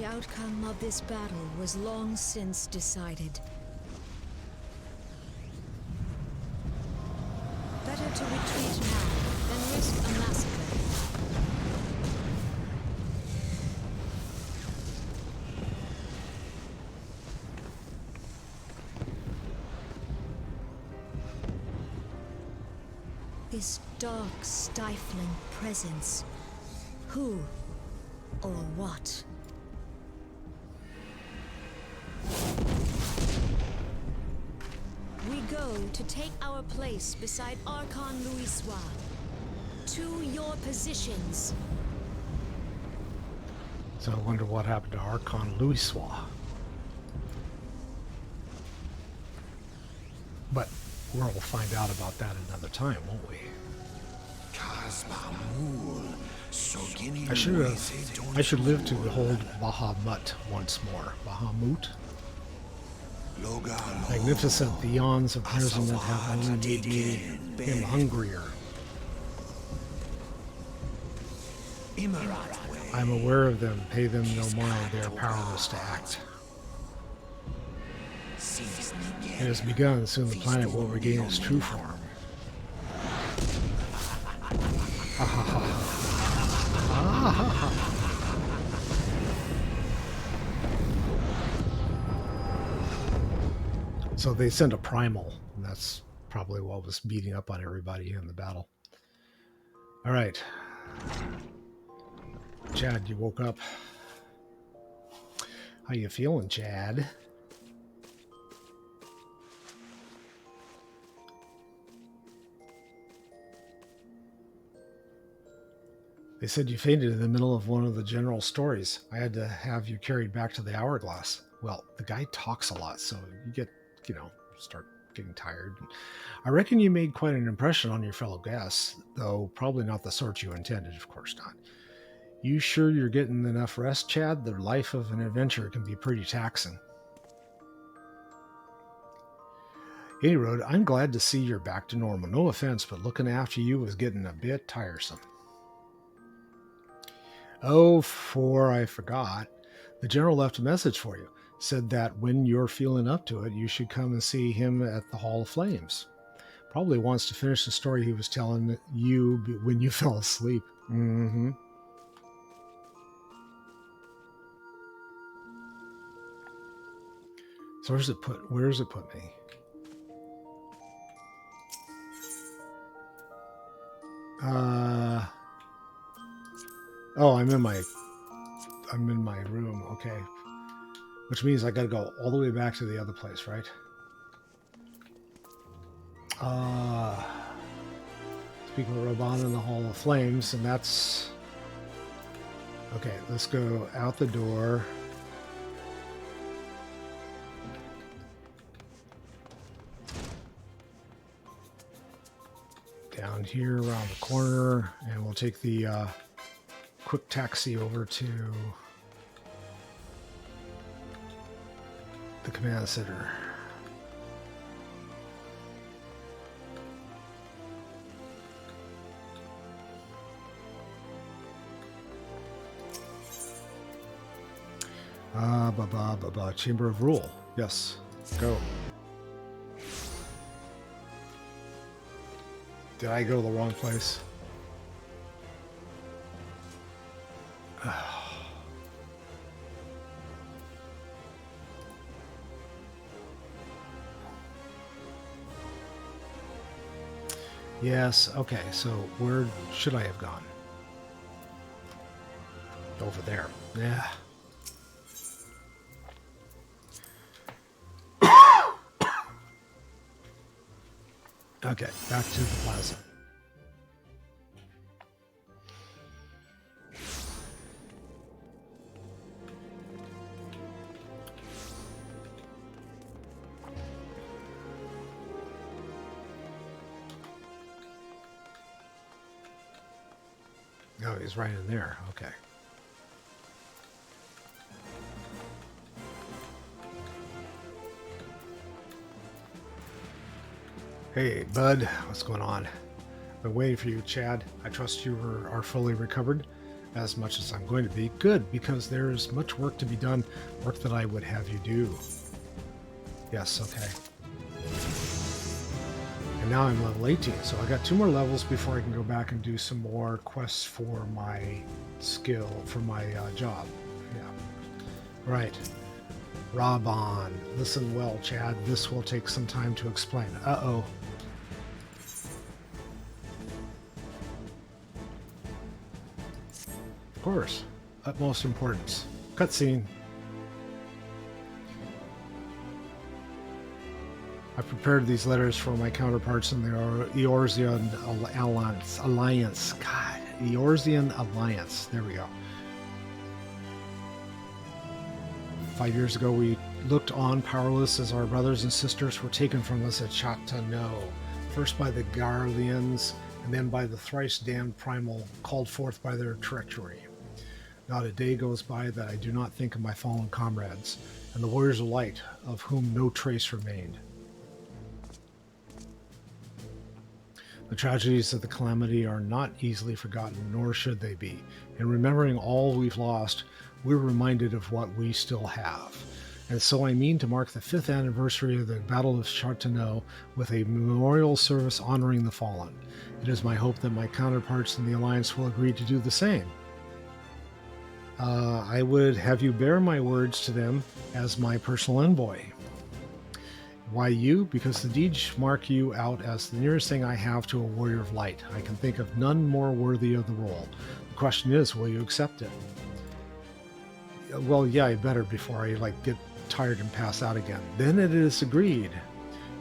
The outcome of this battle was long since decided. Better to retreat now than risk a massacre. This dark, stifling presence. Who or what? We go to take our place beside Archon Louisoix. To your positions. So I wonder what happened to Archon Louisoix. But we'll find out about that another time, won't we? I should live to behold Bahamut once more. Bahamut? Magnificent, the yawns of imprisonment have only made him hungrier. I am aware of them, pay them no mind, they are powerless to act. It has begun, soon the planet will regain its true form. Ha ha ha. Ha ha ha. So they sent a primal, and that's probably what was beating up on everybody in the battle. All right. Chad, you woke up. How you feeling, Chad? They said you fainted in the middle of one of the general stories. I had to have you carried back to the hourglass. Well, the guy talks a lot, so you get, start getting tired. I reckon you made quite an impression on your fellow guests, though probably not the sort you intended, of course not. You sure you're getting enough rest, Chad? The life of an adventurer can be pretty taxing. Any road, I'm glad to see you're back to normal. No offense, but looking after you was getting a bit tiresome. Oh, I forgot. The general left a message for you. Said that when you're feeling up to it, you should come and see him at the Hall of Flames. Probably wants to finish the story he was telling you when you fell asleep. Mm-hmm. So where does it put me? Oh, I'm in my room, okay. Which means I gotta go all the way back to the other place, right? Speaking of Robana in the Hall of Flames, and that's... Okay, let's go out the door. Down here around the corner, and we'll take the quick taxi over to the command center. Chamber of Rule. Yes, go. Did I go to the wrong place? Yes, okay, so where should I have gone? Over there. Yeah. Okay, back to the plaza. Oh, he's right in there. Okay. Hey, bud. What's going on? Been waiting for you, Chad. I trust you are fully recovered. as much as I'm going to be. Good, because there's much work to be done, work that I would have you do. Yes, okay. And now I'm level 18, so I got 2 more levels before I can go back and do some more quests for my skill, for my job. Yeah. Right. Raban. Listen well, Chad. This will take some time to explain. Uh-oh. Of course. Utmost importance. Cutscene. I prepared these letters for my counterparts in the Eorzean Alliance. God, Eorzean Alliance. There we go. 5 years ago, we looked on powerless as our brothers and sisters were taken from us at Chattanoo, first by the Garleans, and then by the thrice-damned Primal, called forth by their treachery. Not a day goes by that I do not think of my fallen comrades, and the Warriors of Light, of whom no trace remained. The tragedies of the calamity are not easily forgotten, nor should they be. In remembering all we've lost, we're reminded of what we still have. And so I mean to mark the 5th anniversary of the Battle of Chattanoo with a memorial service honoring the fallen. It is my hope that my counterparts in the Alliance will agree to do the same. I would have you bear my words to them as my personal envoy. Why you? Because the deeds mark you out as the nearest thing I have to a warrior of light. I can think of none more worthy of the role. The question is, will you accept it? Well, yeah, I better before I get tired and pass out again. Then it is agreed.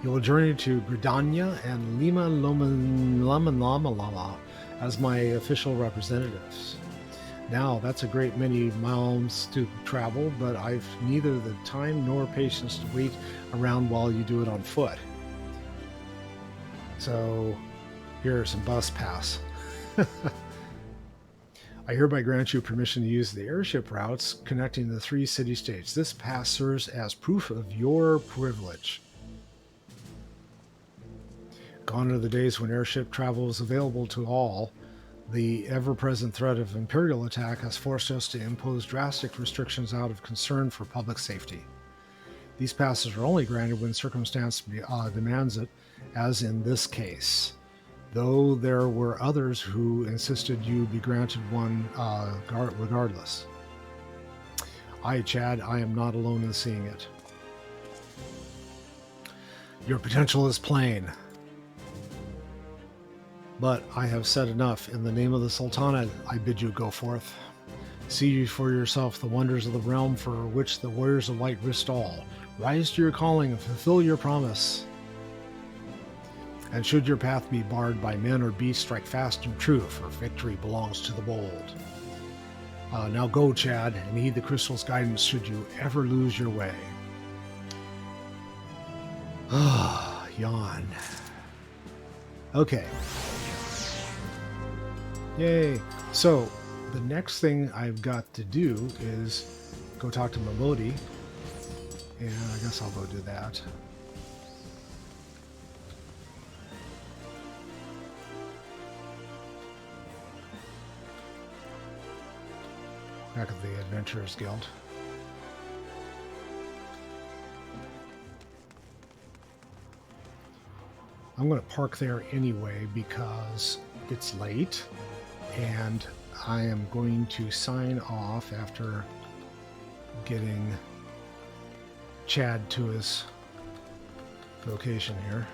You will journey to Gridania and Lima Lama as my official representatives. Now, that's a great many miles to travel, but I've neither the time nor patience to wait around while you do it on foot. So, here's some bus pass. I hereby grant you permission to use the airship routes connecting the 3 city-states. This pass serves as proof of your privilege. Gone are the days when airship travel was available to all. The ever-present threat of imperial attack has forced us to impose drastic restrictions out of concern for public safety. These passes are only granted when circumstance demands it, as in this case, though there were others who insisted you be granted one regardless. Aye, Chad, I am not alone in seeing it. Your potential is plain. But I have said enough. In the name of the Sultanate, I bid you go forth. See for yourself the wonders of the realm for which the Warriors of Light risked all. Rise to your calling and fulfill your promise. And should your path be barred by men or beasts, strike fast and true, for victory belongs to the bold. Now go, Chad, and heed the crystal's guidance should you ever lose your way. Ah, yawn. Okay. Yay. So, the next thing I've got to do is go talk to Mamodi. And I guess I'll go do that. Back at the Adventurers Guild. I'm going to park there anyway because it's late. And I am going to sign off after getting Chad to his location here.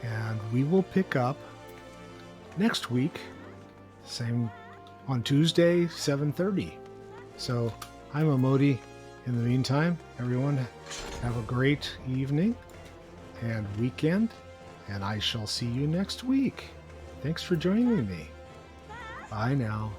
And we will pick up next week, same on Tuesday, 7:30. So I'm Amodi. In the meantime, everyone have a great evening and weekend, and I shall see you next week. Thanks for joining me. Bye now.